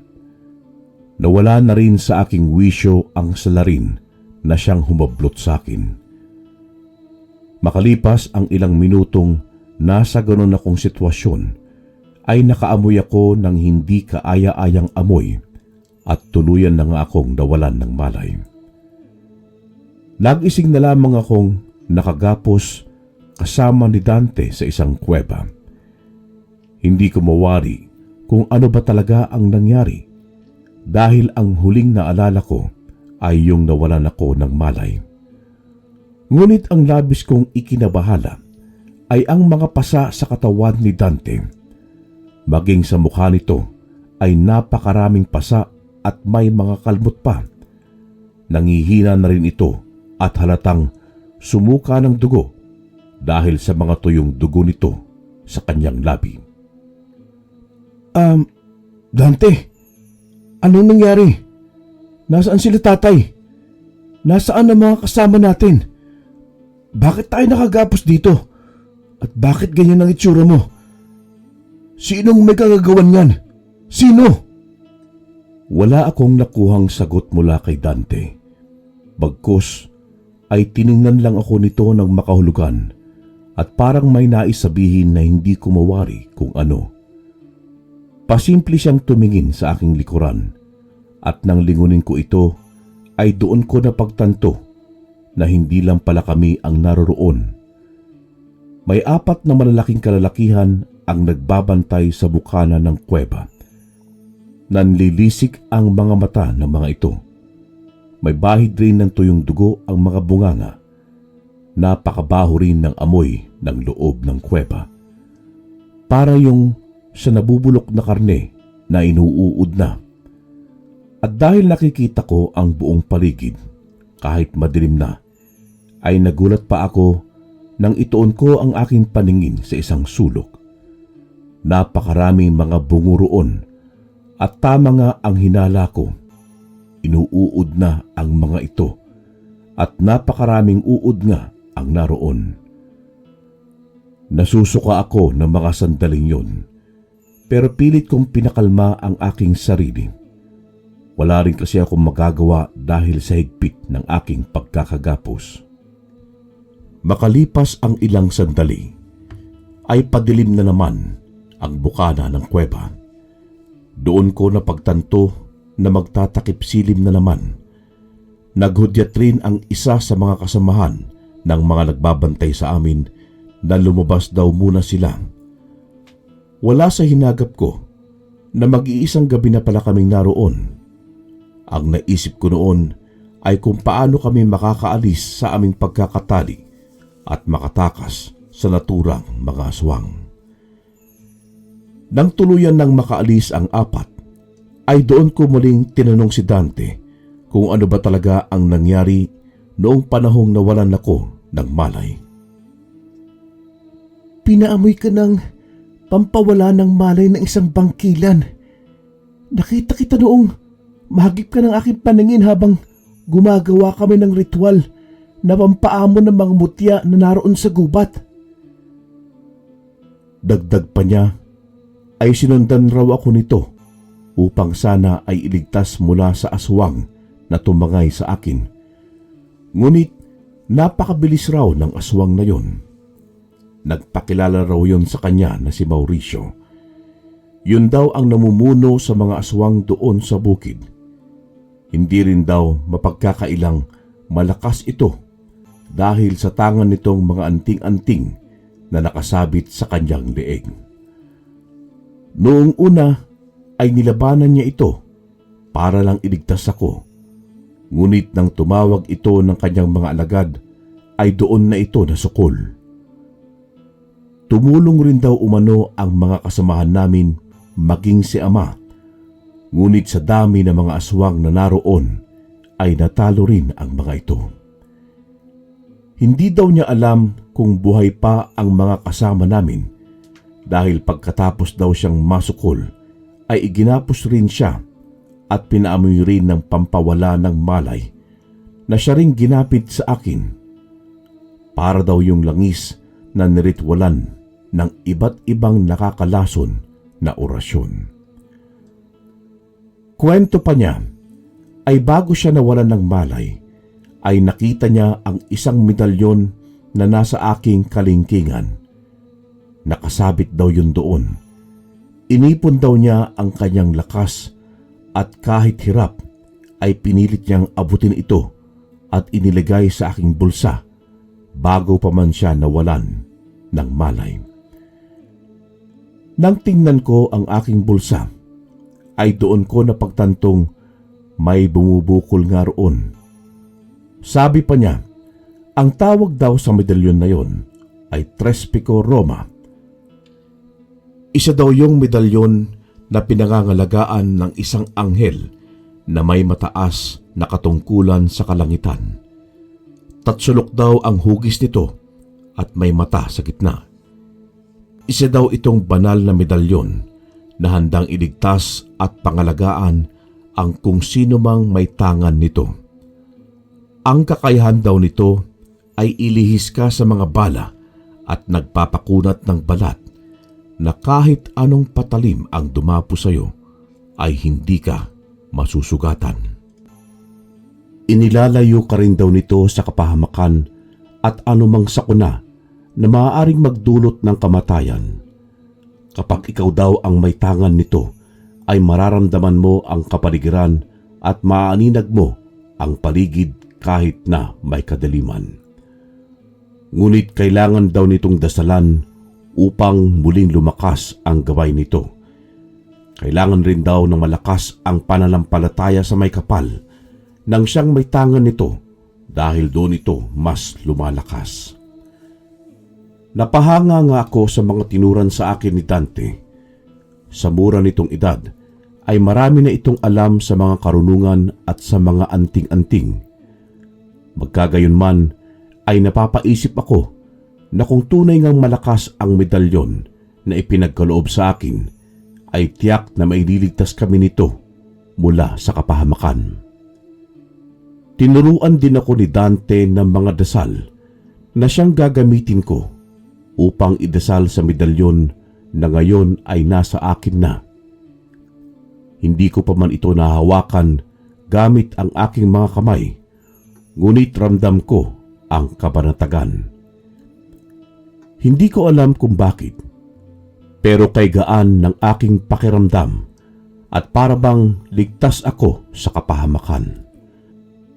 Nawala na rin sa aking wisyo ang salarin na siyang humablot sa akin. Makalipas ang ilang minutong nasa ganon akong sitwasyon, ay nakaamoy ako ng hindi kaaya-ayang amoy at tuluyan na nga akong nawalan ng malay. Nagising na lamang akong nakagapos kasama ni Dante sa isang kuweba. Hindi ko mawari kung ano ba talaga ang nangyari dahil ang huling naalala ko ay yung nawalan ako ng malay. Ngunit ang labis kong ikinabahala ay ang mga pasa sa katawan ni Dante. Maging sa mukha nito ay napakaraming pasa at may mga kalmot pa. Nangihina na rin ito at halatang sumuka ng dugo dahil sa mga tuyong dugo nito sa kanyang labi. Dante, anong nangyari? Nasaan sila tatay? Nasaan ang mga kasama natin? Bakit tayo nakagapos dito? At bakit ganyan ang itsura mo? Sinong may kagagawan yan? Sino? Wala akong nakuhang sagot mula kay Dante. Bagkus ay tiningnan lang ako nito ng makahulugan at parang may nais sabihin na hindi ko mawari kung ano. Pasimple siyang tumingin sa aking likuran at nang lingunin ko ito ay doon ko napagtanto na hindi lang pala kami ang naroroon. May 4 na malalaking kalalakihan ang nagbabantay sa bukana ng kuweba. Nanlilisik ang mga mata ng mga ito. May bahid rin ng tuyong dugo ang mga bunganga. Napakabaho rin ng amoy ng loob ng kuweba. Para yung sa nabubulok na karne na inuuod na. At dahil nakikita ko ang buong paligid, kahit madilim na, ay nagulat pa ako nang ituon ko ang aking paningin sa isang sulok. Napakaraming mga bungo roon at tama nga ang hinala ko. Inuuod na ang mga ito at napakaraming uod nga ang naroon. Nasusuka ako ng mga sandaling yun, pero pilit kong pinakalma ang aking sarili. Wala rin kasi akong magagawa dahil sa higpit ng aking pagkakagapos. Makalipas ang ilang sandali, ay padilim na naman ang bukana ng kuweba. Doon ko napagtanto na magtatakip silim na naman. Naghudyat rin ang isa sa mga kasamahan ng mga nagbabantay sa amin na lumabas daw muna sila. Wala sa hinagap ko na mag-iisang gabi na pala kaming naroon. Ang naisip ko noon ay kung paano kami makakaalis sa aming pagkakatali at makatakas sa naturang mga aswang. Nang tuluyan nang makaalis ang 4, ay doon ko muling tinanong si Dante kung ano ba talaga ang nangyari noong panahong nawalan ako ng malay. Pinaamoy ka ng pampawala ng malay ng isang bangkilan. Nakita kita noong mahagip ka ng aking paningin habang gumagawa kami ng ritual na pampaamon ng mga mutya na naroon sa gubat. Dagdag pa niya ay sinundan raw ako nito upang sana ay iligtas mula sa aswang na tumangay sa akin. Ngunit napakabilis raw ng aswang na yon. Nagpakilala raw yon sa kanya na si Mauricio. Yun daw ang namumuno sa mga aswang doon sa bukid. Hindi rin daw mapagkakailang malakas ito dahil sa tangan nitong mga anting-anting na nakasabit sa kanyang leeg. Noong una ay nilabanan niya ito para lang iligtas ako. Ngunit nang tumawag ito ng kanyang mga alagad ay doon na ito nasukol. Tumulong rin daw umano ang mga kasamahan namin maging si Ama. Ngunit sa dami ng mga aswang na naroon ay natalo rin ang mga ito. Hindi daw niya alam kung buhay pa ang mga kasama namin dahil pagkatapos daw siyang masukol ay iginapos rin siya at pinaamoy rin ng pampawala ng malay na siya ring ginapit sa akin. Para daw yung langis na niritwalan ng iba't ibang nakakalason na orasyon. Kwento pa niya ay bago siya nawalan ng malay ay nakita niya ang isang medalyon na nasa aking kalingkingan. Nakasabit daw yun doon. Inipon daw niya ang kanyang lakas at kahit hirap ay pinilit niyang abutin ito at inilagay sa aking bulsa bago pa man siya nawalan ng malay. Nang tingnan ko ang aking bulsa, ay doon ko napagtantong may bumubukol nga roon. Sabi pa niya, ang tawag daw sa medalyon na yon ay Trespico Roma. Isa daw yung medalyon na pinangangalagaan ng isang anghel na may mataas na katungkulan sa kalangitan. Tatsulok daw ang hugis nito at may mata sa gitna. Isa daw itong banal na medalyon na handang iligtas at pangalagaan ang kung sino mang may tangan nito. Ang kakayahan daw nito ay ilihis ka sa mga bala at nagpapakunat ng balat na kahit anong patalim ang dumapo sa iyo ay hindi ka masusugatan. Inilalayo ka rin daw nito sa kapahamakan at anumang sakuna na maaaring magdulot ng kamatayan. Kapag ikaw daw ang may tangan nito, ay mararamdaman mo ang kapaligiran at maaninag mo ang paligid kahit na may kadaliman. Ngunit kailangan daw nitong dasalan upang muling lumakas ang gaway nito. Kailangan rin daw ng malakas ang pananampalataya sa may kapal nang siyang may tangan nito dahil doon ito mas lumalakas. Napahanga nga ako sa mga tinuran sa akin ni Dante. Sa mura nitong edad ay marami na itong alam sa mga karunungan at sa mga anting-anting. Magkagayon man ay napapaisip ako na kung tunay ngang malakas ang medalyon na ipinagkaloob sa akin, ay tiyak na maililigtas kami nito mula sa kapahamakan. Tinuruan din ako ni Dante ng mga dasal na siyang gagamitin ko upang idasal sa medalyon na ngayon ay nasa akin na. Hindi ko pa man ito nahawakan gamit ang aking mga kamay, ngunit ramdam ko ang kabanatagan. Hindi ko alam kung bakit, pero kay gaan ng aking pakiramdam at para bang ligtas ako sa kapahamakan.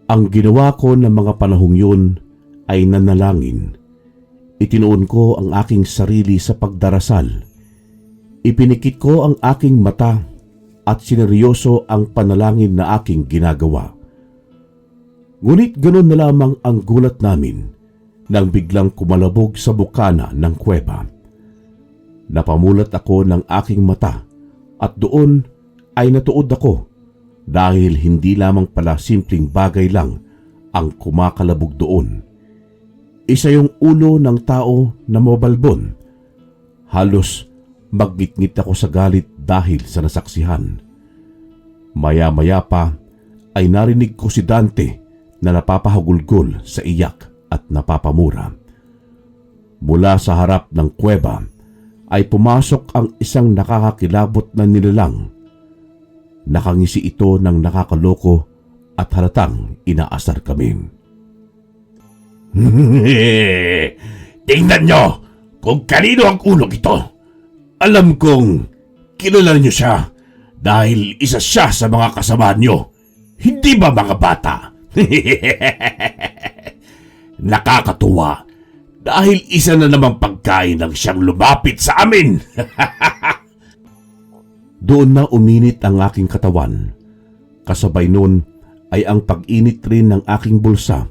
Ang ginawa ko ng mga panahong yun ay nanalangin. Itinuon ko ang aking sarili sa pagdarasal. Ipinikit ko ang aking mata at sineryoso ang panalangin na aking ginagawa. Ngunit ganoon na lamang ang gulat namin nang biglang kumalabog sa bukana ng kuweba. Napamulat ako ng aking mata at doon ay natuod ako dahil hindi lamang pala simpleng bagay lang ang kumakalabog doon. Isa yung ulo ng tao na mabalbon. Halos maggitngit ako sa galit dahil sa nasaksihan. Maya-maya pa ay narinig ko si Dante na napapahagulgol sa iyak at napapamura. Mula sa harap ng kuweba ay pumasok ang isang nakakakilabot na nilalang. Nakangisi ito ng nakakaloko at halatang inaasar kami. Tingnan nyo kung kanino ang ulog ito. Alam kong kilala nyo siya dahil isa siya sa mga kasama nyo. Hindi ba mga bata? Nakakatuwa dahil isa na namang pagkain ang siyang lumapit sa amin. Doon na uminit ang aking katawan. Kasabay nun ay ang pag-init rin ng aking bulsa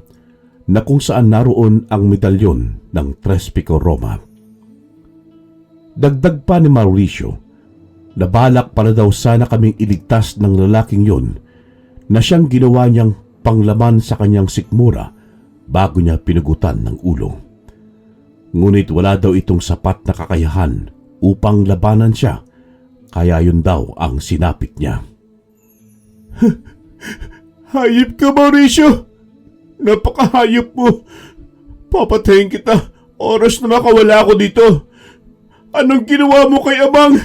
na kung saan naroon ang medalyon ng Trespico Roma. Dagdag pa ni Mauricio na balak pala daw sana kaming iligtas ng lalaking yon na siyang ginawa niyang panglaman sa kanyang sikmura bago niya pinugutan ng ulo. Ngunit wala daw itong sapat na kakayahan upang labanan siya, kaya yun daw ang sinapit niya. Hayop ka, Mauricio! Napakahayop mo! Papatayin kita oras na makawala ako dito. Anong ginawa mo kay Amang?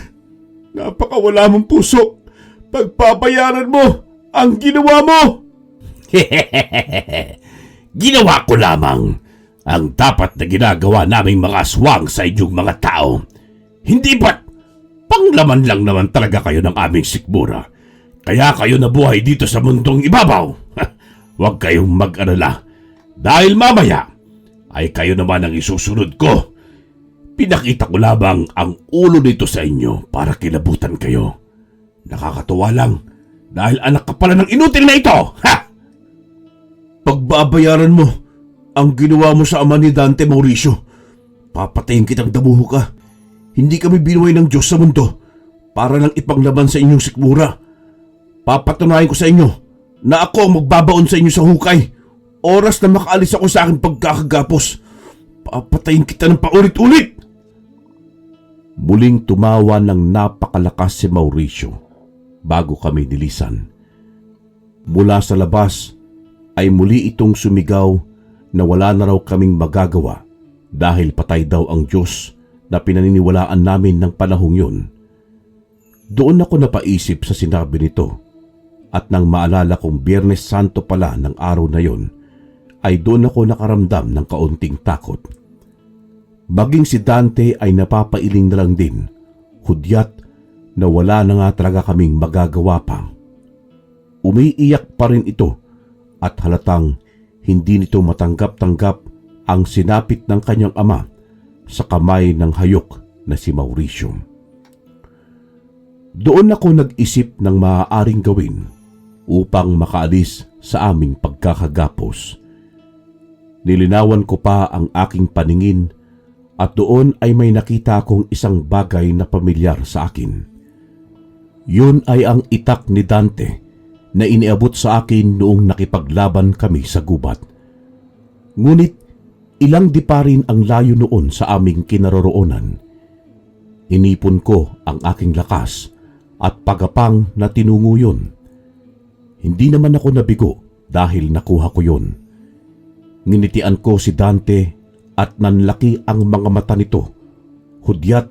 Napakawala mong puso. Pagpapayaran mo ang ginawa mo! Ginawa ko lamang ang dapat na ginagawa naming mga aswang sa inyong mga tao. Hindi ba't panglaman lang naman talaga kayo ng aming sikmura? Kaya kayo nabuhay dito sa mundong ibabaw. Huwag kayong mag-alala dahil mamaya ay kayo naman ang isusunod ko. Pinakita ko lamang ang ulo nito sa inyo para kilabutan kayo. Nakakatuwa lang Dahil anak ka pala ng inutil na ito! Ha! Pagbabayaran mo ang ginawa mo sa ama ni Dante, Mauricio. Papatayin kitang damuho ka. Hindi kami binuhay ng Diyos sa mundo para lang ipanglaban sa inyong sikmura. Papatunayan ko sa inyo na ako ang magbabaon sa inyo sa hukay. Oras na makaalis ako sa aking pagkakagapos. Papatayin kita ng paulit-ulit. Muling tumawa ng napakalakas si Mauricio bago kami nilisan. Mula sa labas ay muli itong sumigaw na wala na raw kaming magagawa dahil patay daw ang Diyos na pinaniniwalaan namin ng panahong yun. Doon ako napaisip sa sinabi nito at nang maalala kong Biyernes Santo pala ng araw na yon, ay doon ako nakaramdam ng kaunting takot. Maging si Dante ay napapailing na lang din, hudyat na wala na nga talaga kaming magagawa pa. Umiiyak pa rin ito at halatang hindi nito matanggap-tanggap ang sinapit ng kanyang ama sa kamay ng hayok na si Mauricio. Doon ako nag-isip ng maaaring gawin upang makaalis sa aming pagkakagapos. Nilinawan ko pa ang aking paningin at doon ay may nakita akong isang bagay na pamilyar sa akin. Yun ay ang itak ni Dante na iniabot sa akin noong nakipaglaban kami sa gubat. Ngunit ilang di pa rin ang layo noon sa aming kinaroroonan. Inipon ko ang aking lakas at pagapang na tinungo yun. Hindi naman ako nabigo dahil nakuha ko yun. Nginitian ko si Dante at nanlaki ang mga mata nito. Hudyat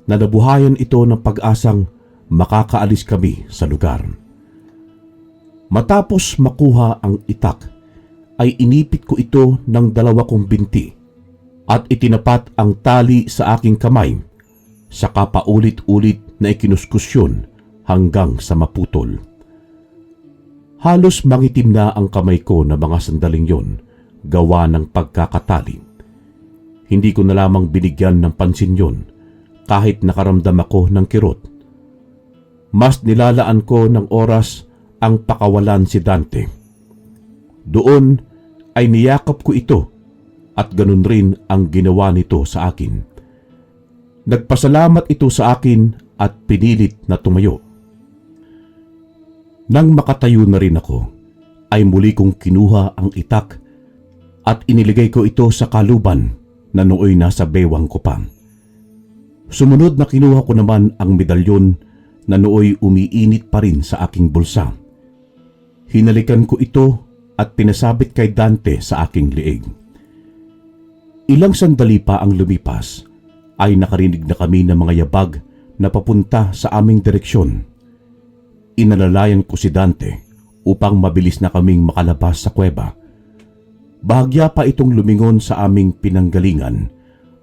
na nabuhayan ito ng pag-asang makakaalis kami sa lugar. Matapos makuha ang itak, ay inipit ko ito ng 2 kong binti at itinapat ang tali sa aking kamay, saka paulit-ulit na ikinuskusyon hanggang sa maputol. Halos mangitim na ang kamay ko na mga sandaling yon, gawa ng pagkakatali. Hindi ko na lamang binigyan ng pansin yon kahit nakaramdam ako ng kirot. Mas nilalaan ko ng oras ang pakawalan si Dante. Doon ay niyakap ko ito at ganun rin ang ginawa nito sa akin. Nagpasalamat ito sa akin at pinilit na tumayo. Nang makatayo na rin ako, ay muli kong kinuha ang itak at iniligay ko ito sa kaluban na nooy nasa bewang ko pa. Sumunod na kinuha ko naman ang medalyon na nooy umiinit pa rin sa aking bulsa. Hinalikan ko ito at pinasabit kay Dante sa aking liig. Ilang sandali pa ang lumipas ay nakarinig na kami ng mga yabag na papunta sa aming direksyon. Inalalayan ko si Dante upang mabilis na kaming makalabas sa kuweba. Bahagya pa itong lumingon sa aming pinanggalingan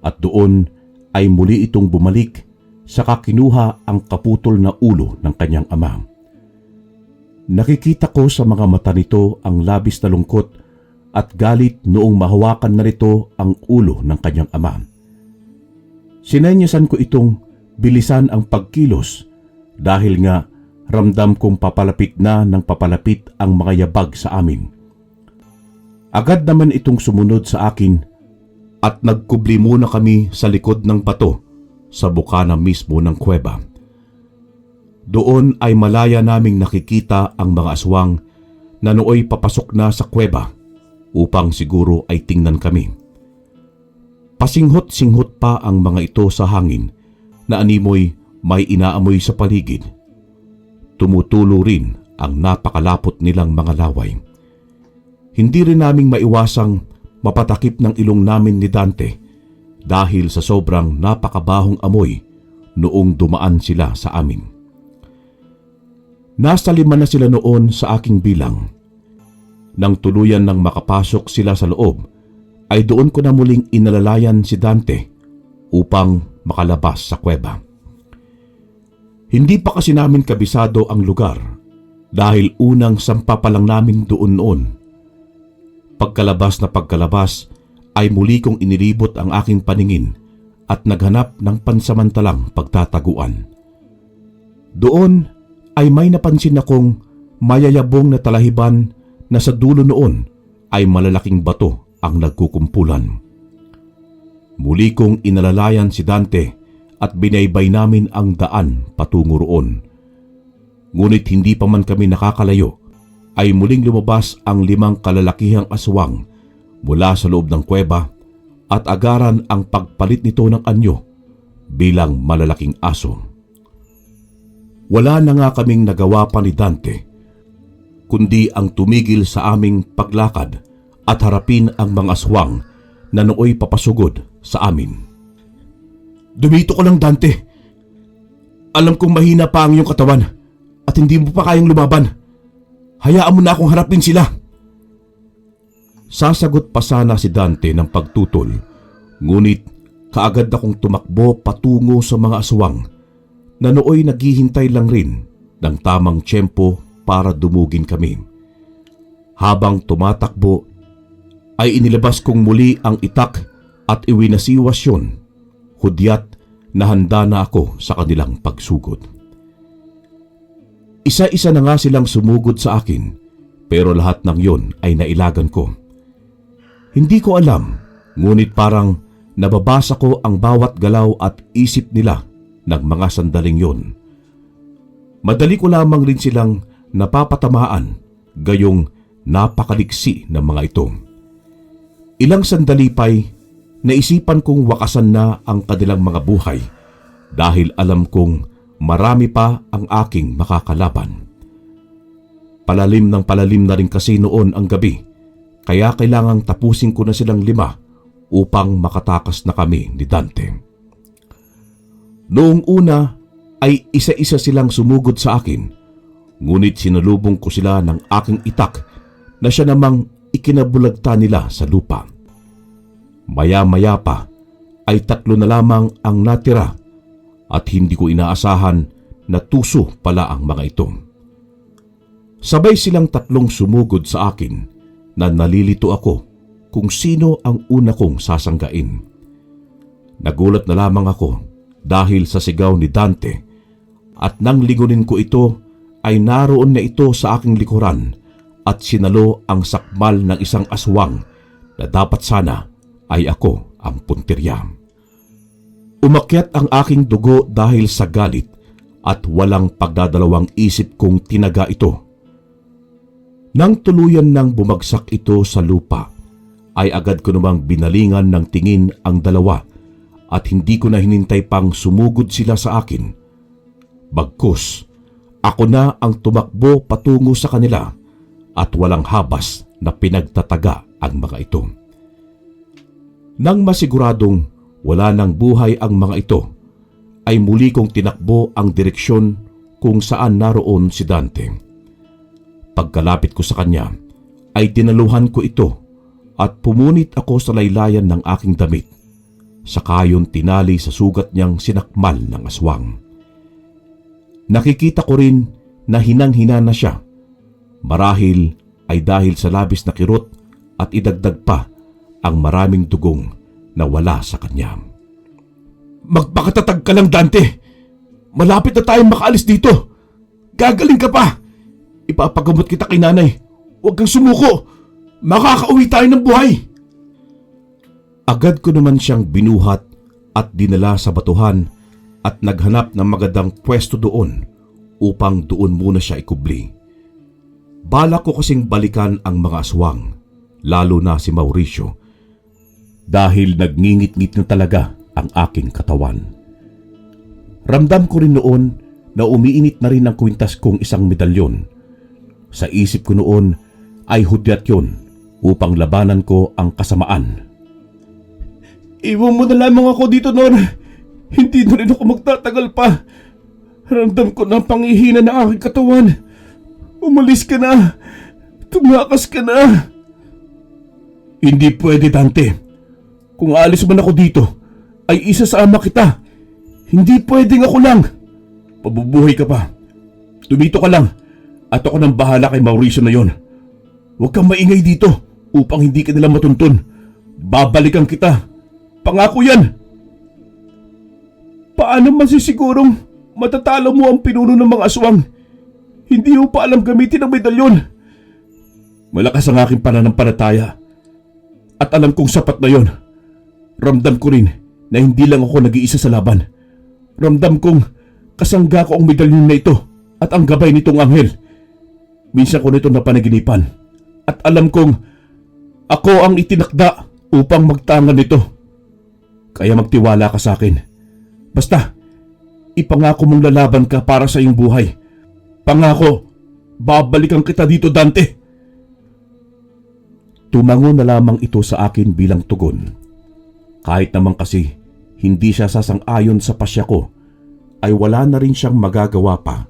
at doon ay muli itong bumalik saka kinuha ang kaputol na ulo ng kanyang ama. Nakikita ko sa mga mata nito ang labis na lungkot at galit noong mahawakan na nito ang ulo ng kanyang ama. Sinenyasan ko itong bilisan ang pagkilos dahil nga ramdam kong papalapit na ng papalapit ang mga yabag sa amin. Agad naman itong sumunod sa akin at nagkubli muna kami sa likod ng bato sa bukana mismo ng kuweba. Doon ay malaya naming nakikita ang mga aswang na nooy papasok na sa kuweba upang siguro ay tingnan kami. Pasinghot-singhot pa ang mga ito sa hangin na animoy may inaamoy sa paligid. Tumutulo rin ang napakalapot nilang mga laway. Hindi rin naming maiwasang mapatakip ng ilong namin ni Dante dahil sa sobrang napakabahong amoy noong dumaan sila sa amin. Nasa 5 na sila noon sa aking bilang. Nang tuluyan nang makapasok sila sa loob, ay doon ko na muling inalalayan si Dante upang makalabas sa kuweba. Hindi pa kasi namin kabisado ang lugar dahil unang sampa pa lang namin doon noon. Pagkalabas na pagkalabas ay muli kong inilibot ang aking paningin at naghanap ng pansamantalang pagtataguan. Doon ay may napansin akong mayayabong na talahiban na sa dulo noon ay malalaking bato ang nagkukumpulan. Muli kong inalalayan si Dante at binaybay namin ang daan patungo roon. Ngunit hindi pa man kami nakakalayo ay muling lumabas ang 5 kalalakihang aswang mula sa loob ng kuweba at agaran ang pagpalit nito ng anyo bilang malalaking aso. Wala na nga kaming nagawa pa ni Dante, kundi ang tumigil sa aming paglakad at harapin ang mga aswang na nooy papasugod sa amin. "Dumito ko lang, Dante. Alam kong mahina pa ang iyong katawan at hindi mo pa kayang lumaban. Hayaan mo na akong harapin sila." Sasagot pa sana si Dante ng pagtutol, ngunit kaagad akong tumakbo patungo sa mga aswang na nooy naghihintay lang rin ng tamang tiyempo para dumugin kami. Habang tumatakbo ay inilabas kong muli ang itak at iwinasiwas yun, hudyat na handa na ako sa kanilang pagsugod. Isa-isa na nga silang sumugod sa akin, pero lahat ng yon ay nailagan ko. Hindi ko alam, ngunit parang nababasa ko ang bawat galaw at isip nila ng mga sandaling yon. Madali ko lamang rin silang napapatamaan, gayong napakaliksi ng mga ito. Ilang sandali pa'y naisipan kong wakasan na ang kanilang mga buhay dahil alam kong marami pa ang aking makakalaban. Palalim na rin kasi noon ang gabi, kaya kailangang tapusin ko na silang 5 upang makatakas na kami ni Dante. Noong una ay isa-isa silang sumugod sa akin, ngunit sinalubong ko sila ng aking itak na siya namang ikinabulagta nila sa lupa. Maya-maya pa ay 3 na lamang ang natira at hindi ko inaasahan na tuso pala ang mga ito. Sabay silang 3 sumugod sa akin na nalilito ako kung sino ang una kong sasanggain. Nagulat na lamang ako dahil sa sigaw ni Dante at nang lingunin ko ito ay naroon na ito sa aking likuran at sinalo ang sakmal ng isang aswang na dapat sana ay ako ang puntirya. Umakyat ang aking dugo dahil sa galit at walang pagdadalawang isip kong tinaga ito. Nang tuluyan nang bumagsak ito sa lupa, ay agad ko namang binalingan ng tingin ang dalawa at hindi ko na hinintay pang sumugod sila sa akin. Bagkus, ako na ang tumakbo patungo sa kanila at walang habas na pinagtataga ang mga ito. Nang masiguradong wala nang buhay ang mga ito, ay muli kong tinakbo ang direksyon kung saan naroon si Dante. Pagkalapit ko sa kanya, ay tinaluhan ko ito at pumunit ako sa laylayan ng aking damit. Saka yun tinali sa sugat niyang sinakmal ng aswang. Nakikita ko rin na hinang-hina na siya. Marahil ay dahil sa labis na kirot at idagdag pa ang maraming dugong na wala sa kanya. "Magpakatatag ka lang, Dante! Malapit na tayong makaalis dito! Gagaling ka pa! Ipapagamot kita kay nanay! Huwag kang sumuko! Makakauwi tayo ng buhay!" Agad ko naman siyang binuhat at dinala sa batuhan at naghanap ng magandang pwesto doon upang doon muna siya ikubli. Balak ko kasing balikan ang mga aswang, lalo na si Mauricio, dahil nagngingit-ngit na talaga ang aking katawan. Ramdam ko rin noon na umiinit na rin ang kwintas kong isang medalyon. Sa isip ko noon ay hudyat yun upang labanan ko ang kasamaan. "Iwan mo na lamang ako dito, Nor. Hindi na rin ako magtatagal pa. Ramdam ko na ang panghihina ng aking katawan. Umalis ka na. Tumakas ka na." "Hindi pwede, Dante. Kung aalis man ako dito, ay isasama kita. Hindi pwedeng ako lang. Pabubuhay ka pa. Tumito ka lang at ako nang bahala kay Mauricio na yon. Huwag kang maingay dito upang hindi ka nila matuntun. Babalikan kita. Pangako yan." "Paano masisigurong matatalo mo ang pinuno ng mga aswang? Hindi mo pa alam gamitin ang medalyon. Malakas ang aking pananampalataya. At alam kong sapat na yon. Ramdam ko rin na hindi lang ako nag-iisa sa laban. Ramdam kong kasangga ko ang medalyon na ito at ang gabay nitong anghel. Minsan ko nito napanaginipan at alam kong ako ang itinakda upang magtangan nito. Kaya magtiwala ka sa akin. Basta, ipangako mong lalaban ka para sa iyong buhay. Pangako, babalikan kita dito, Dante. Tumango na lamang ito sa akin bilang tugon. Kahit naman kasi hindi siya sasang-ayon sa pasya ko, ay wala na rin siyang magagawa pa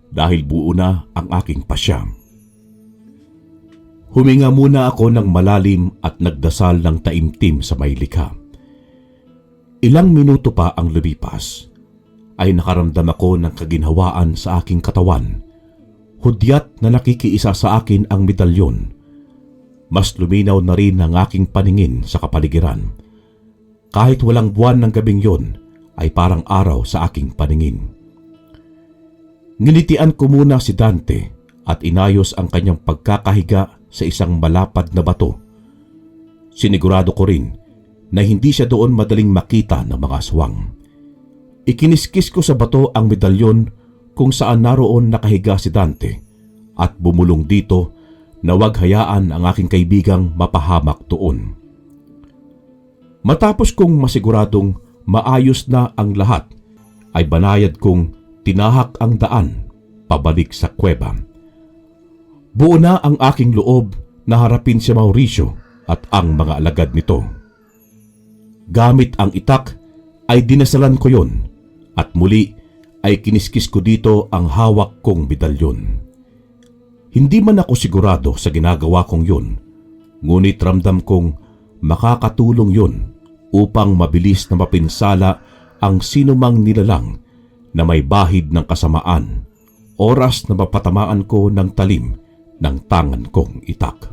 dahil buo na ang aking pasya. Huminga muna ako ng malalim at nagdasal ng taimtim sa may likha. Ilang minuto pa ang lumipas, ay nakaramdam ako ng kaginhawaan sa aking katawan. Hudyat na nakikiisa sa akin ang medalyon. Mas luminaw na rin ang aking paningin sa kapaligiran. Kahit walang buwan ng gabing yon, ay parang araw sa aking paningin. Nginitian ko muna si Dante at inayos ang kanyang pagkakahiga sa isang malapad na bato. Sinigurado ko rin na hindi siya doon madaling makita ng mga aswang. Ikiniskis ko sa bato ang medalyon kung saan naroon nakahiga si Dante at bumulong dito na wag hayaan ang aking kaibigang mapahamak doon. Matapos kong masiguradong maayos na ang lahat, ay banayad kong tinahak ang daan pabalik sa kuweba. Buo na ang aking loob na harapin si Mauricio at ang mga alagad nito. Gamit ang itak ay dinasalan ko yon at muli ay kiniskis ko dito ang hawak kong medalyon. Hindi man ako sigurado sa ginagawa kong yun, ngunit ramdam kong makakatulong yun upang mabilis na mapinsala ang sinumang nilalang na may bahid ng kasamaan, oras na mapatamaan ko ng talim ng tangan kong itak.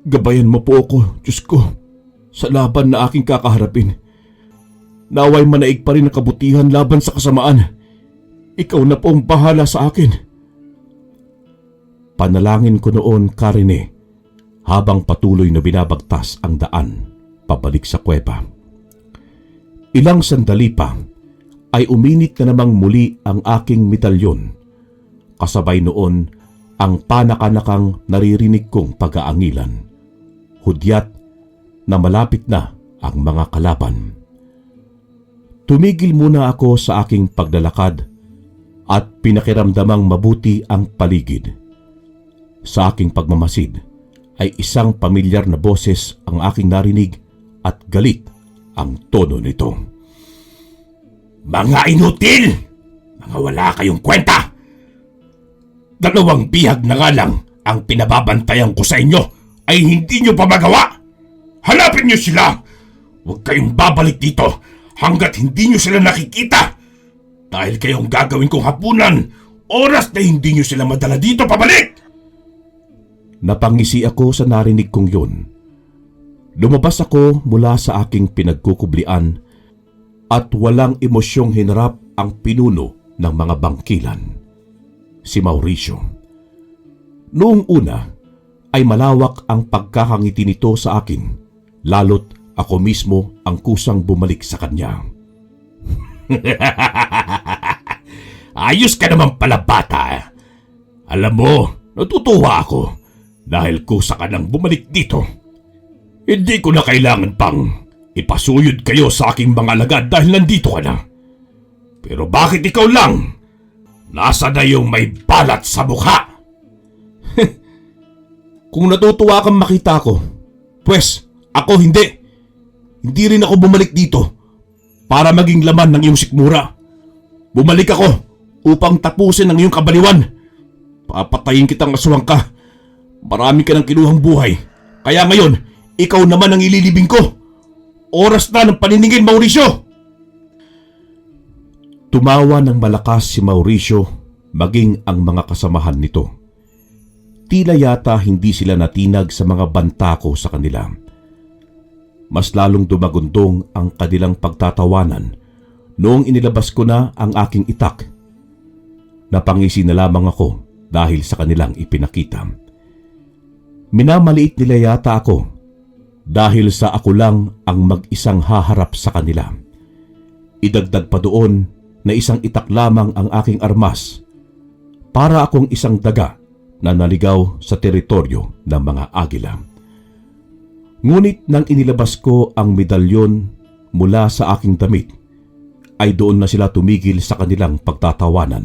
Gabayan mo po ako, Diyos ko, sa laban na aking kakaharapin. Naway manaig pa rin ang kabutihan laban sa kasamaan. Ikaw na po ang bahala sa akin. Panalangin ko noon, Karine, habang patuloy na binabagtas ang daan pabalik sa kuweba. Ilang sandali pa ay uminit na namang muli ang aking medalyon. Kasabay noon ang panakanakang naririnig kong pag-aangilan. Hudyat na malapit na ang mga kalaban. Tumigil muna ako sa aking paglalakad at pinakiramdamang mabuti ang paligid. Sa aking pagmamasid ay isang pamilyar na boses ang aking narinig at galit ang tono nito. Mga inutil! Mga wala kayong kwenta! 2 bihag na nga lang ang pinababantayan ko sa inyo ay hindi nyo pa magawa! Hanapin nyo sila! Huwag kayong babalik dito hanggat hindi nyo sila nakikita! Dahil kayong gagawin kong hapunan, oras na hindi nyo sila madala dito pabalik! Napangisi ako sa narinig kong yun. Lumabas ako mula sa aking pinagkukublian at walang emosyong hinarap ang pinuno ng mga bangkilan, si Mauricio. Noong una ay malawak ang pagkakangiti nito sa akin, lalo't ako mismo ang kusang bumalik sa kanya. Ayos ka naman pala, bata. Alam mo, natutuwa ako dahil kusa ka nang bumalik dito. Hindi ko na kailangan pang ipasuyod kayo sa aking mga alagad dahil nandito ka na. Pero bakit ikaw lang? Nasa na yung may balat sa mukha? Kung natutuwa kang makita ko, pues ako hindi. Hindi rin ako bumalik dito para maging laman ng iyong sikmura. Bumalik ako upang tapusin ang iyong kabaliwan. Papatayin kitang aswang ka. Marami ka ng kinuhang buhay. Kaya ngayon, ikaw naman ang ililibing ko. Oras na ng paniningin, Mauricio! Tumawa ng malakas si Mauricio, maging ang mga kasamahan nito. Tila yata hindi sila natinag sa mga banta ko sa kanila. Mas lalong dumagundong ang kanilang pagtatawanan noong inilabas ko na ang aking itak. Napangisi na lamang ako dahil sa kanilang ipinakita. Minamaliit nila yata ako dahil sa ako lang ang mag-isang haharap sa kanila. Idagdag pa doon na isang itak lamang ang aking armas, para akong isang daga na naligaw sa teritoryo ng mga agila. Ngunit nang inilabas ko ang medalyon mula sa aking damit, ay doon na sila tumigil sa kanilang pagtatawanan.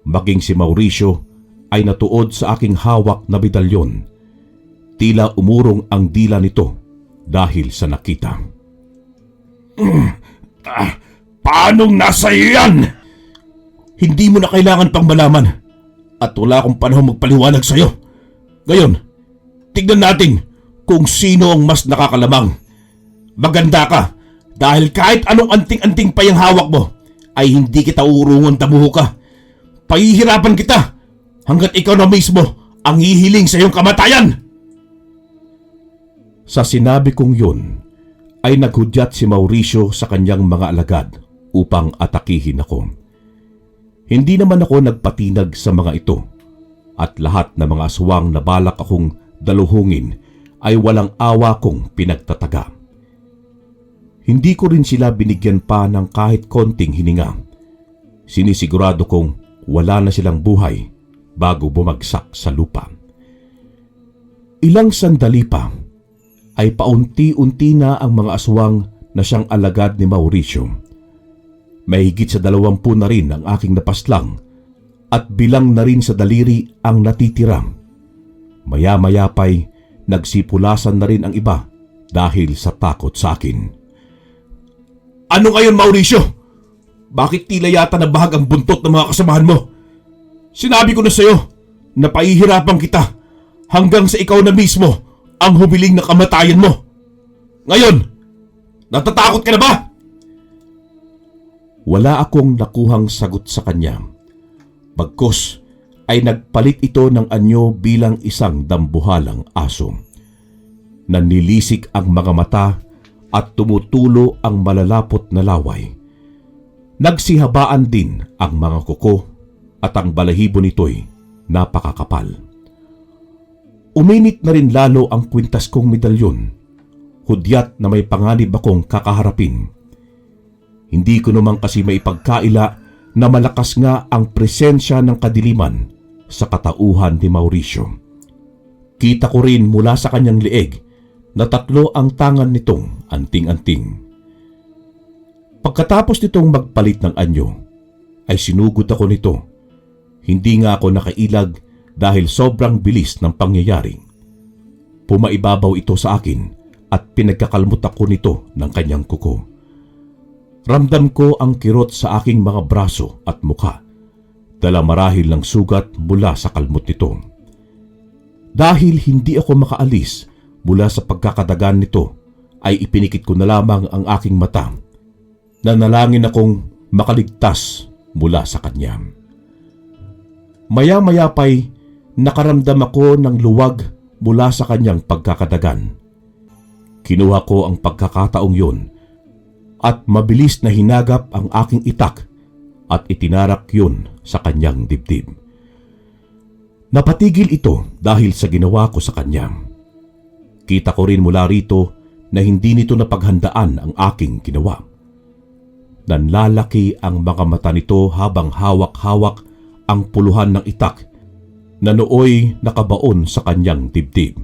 Maging si Mauricio ay natuod sa aking hawak na medalyon. Tila umurong ang dila nito dahil sa nakita. Paanong nasa iyo yan? Hindi mo na kailangan pang malaman at wala akong panahon magpaliwanag sa iyo. Ngayon, tignan natin kung sino ang mas nakakalamang. Maganda ka dahil kahit anong anting-anting pa yung hawak mo ay hindi kita uurungan tabuho ka. Pahihirapan kita hanggat ikaw na mismo ang hihiling sa iyong kamatayan. Sa sinabi kong yun ay naghudyat si Mauricio sa kanyang mga alagad upang atakihin ako. Hindi naman ako nagpatinag sa mga ito at lahat ng mga aswang na balak akong daluhungin ay walang awa kong pinagtataga. Hindi ko rin sila binigyan pa ng kahit konting hininga. Sinisigurado kong wala na silang buhay bago bumagsak sa lupa. Ilang sandali pa ay paunti-unti na ang mga aswang na siyang alagad ni Mauricio. Mahigit sa 20 na rin ang aking napaslang at bilang na rin sa daliri ang natitira. Maya-maya pa'y nagsipulasan na rin ang iba dahil sa takot sa akin. Ano ngayon, Mauricio? Bakit tila yata nabahag ang buntot ng mga kasamahan mo? Sinabi ko na sa iyo na pahihirapan kita hanggang sa ikaw na mismo ang humiling na kamatayan mo. Ngayon, natatakot ka na ba? Wala akong nakuhang sagot sa kanya. Bagkus ay nagpalit ito ng anyo bilang isang dambuhalang aso. Nanlilisik ang mga mata at tumutulo ang malalapot na laway. Nagsihabaan din ang mga kuko at ang balahibo nito'y napakakapal. Uminit na rin lalo ang kwintas kong medalyon, hudyat na may panganib akong kakaharapin. Hindi ko naman kasi maipagkaila na malakas nga ang presensya ng kadiliman sa katauhan ni Mauricio. Kita ko rin mula sa kanyang leeg na 3 ang tangan nitong anting-anting. Pagkatapos nitong magpalit ng anyo, ay sinugod ako nito. Hindi nga ako nakailag dahil sobrang bilis ng pangyayari. Pumaibabaw ito sa akin at pinagkakalmot ako nito ng kanyang kuko. Ramdam ko ang kirot sa aking mga braso at mukha, dala marahil ng sugat mula sa kalmot nito. Dahil hindi ako makaalis mula sa pagkakadagan nito, ay ipinikit ko na lamang ang aking mata. Nanalangin akong makaligtas mula sa kanya. Maya-maya pa'y nakaramdam ako ng luwag mula sa kanyang pagkakadagan. Kinuha ko ang pagkakataong yun at mabilis na hinagap ang aking itak at itinarak yun sa kanyang dibdib. Napatigil ito dahil sa ginawa ko sa kanya. Kita ko rin mula rito na hindi nito napaghandaan ang aking ginawa. Nanlalaki ang mga mata nito habang hawak-hawak ang puluhan ng itak na nooy nakabaon sa kanyang dibdib.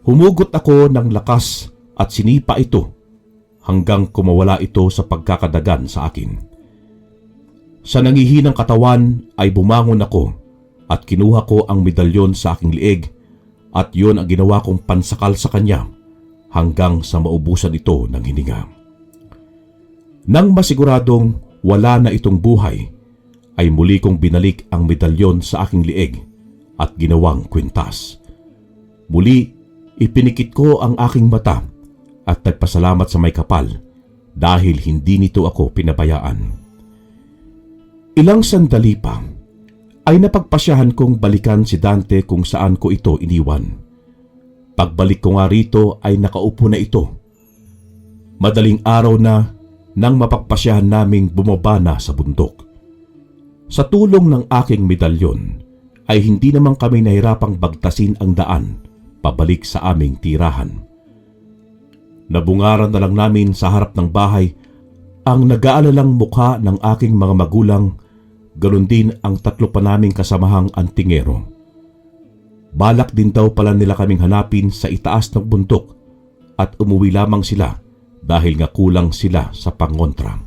Humugot ako ng lakas at sinipa ito hanggang kumawala ito sa pagkakadagan sa akin. Sa nangihinang katawan ay bumangon ako at kinuha ko ang medalyon sa aking lieg at yun ang ginawa kong pansakal sa kanya hanggang sa maubusan ito ng hininga. Nang masiguradong wala na itong buhay, ay muli kong binalik ang medalyon sa aking lieg at ginawang kwintas. Muli, ipinikit ko ang aking mata at nagpasalamat sa may kapal dahil hindi nito ako pinabayaan. Ilang sandali pa ay napagpasyahan kong balikan si Dante kung saan ko ito iniwan. Pagbalik ko nga rito ay nakaupo na ito. Madaling araw na nang mapagpasyahan naming bumaba na sa bundok. Sa tulong ng aking medalyon ay hindi naman kami nahirapang bagtasin ang daan pabalik sa aming tirahan. Nabungaran na lang namin sa harap ng bahay ang nag-aalalang mukha ng aking mga magulang, ganon din ang 3 pa naming kasamahang antingero. Balak din daw pala nila kaming hanapin sa itaas ng bundok at umuwi lamang sila dahil nga kulang sila sa pangontra.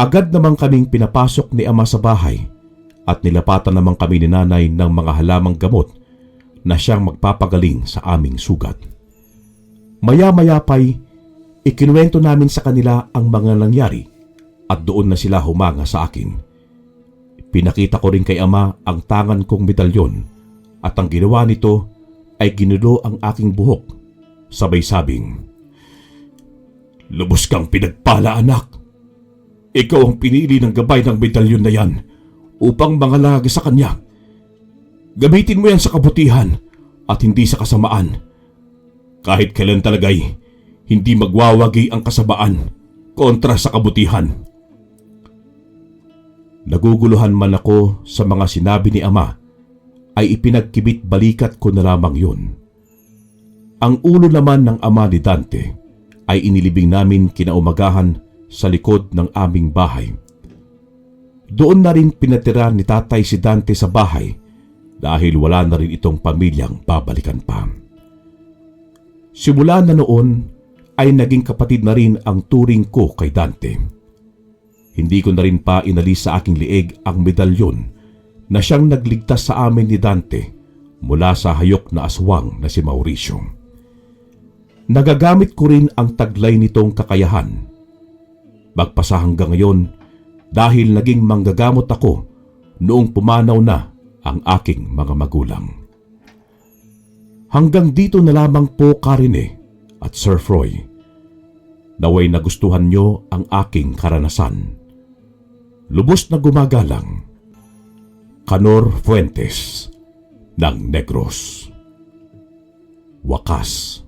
Agad namang kaming pinapasok ni ama sa bahay at nilapatan naman kami ni nanay ng mga halamang gamot na siyang magpapagaling sa aming sugat. Maya-maya pa'y ikinuwento namin sa kanila ang mga nangyari at doon na sila humanga sa akin. Pinakita ko rin kay ama ang tangan kong medalyon at ang ginawa nito ay ginulo ang aking buhok. Sabay sabing, "Lubos kang pinagpala, anak. Ikaw ang pinili ng gabay ng medalyon na yan upang mangalagi sa kanya. Gamitin mo yan sa kabutihan at hindi sa kasamaan. Kahit kailan talagay, hindi magwawagi ang kasamaan kontra sa kabutihan." Naguguluhan man ako sa mga sinabi ni ama, ay ipinagkibit balikat ko na lamang yun. Ang ulo naman ng ama ni Dante ay inilibing namin kinaumagahan sa likod ng aming bahay. Doon na rin pinatira ni tatay si Dante sa bahay dahil wala na rin itong pamilyang babalikan pa. Simula na noon ay naging kapatid na rin ang turing ko kay Dante. Hindi ko na rin pa inalis sa aking lieg ang medalyon na siyang nagligtas sa amin ni Dante mula sa hayok na aswang na si Mauricio. Nagagamit ko rin ang taglay nitong kakayahan. Magpasa hanggang ngayon dahil naging manggagamot ako noong pumanaw na ang aking mga magulang. Hanggang dito na lamang po, Karine at Sir Froy. Naway nagustuhan nyo ang aking karanasan. Lubos na gumagalang, Canor Fuentes ng Negros. Wakas.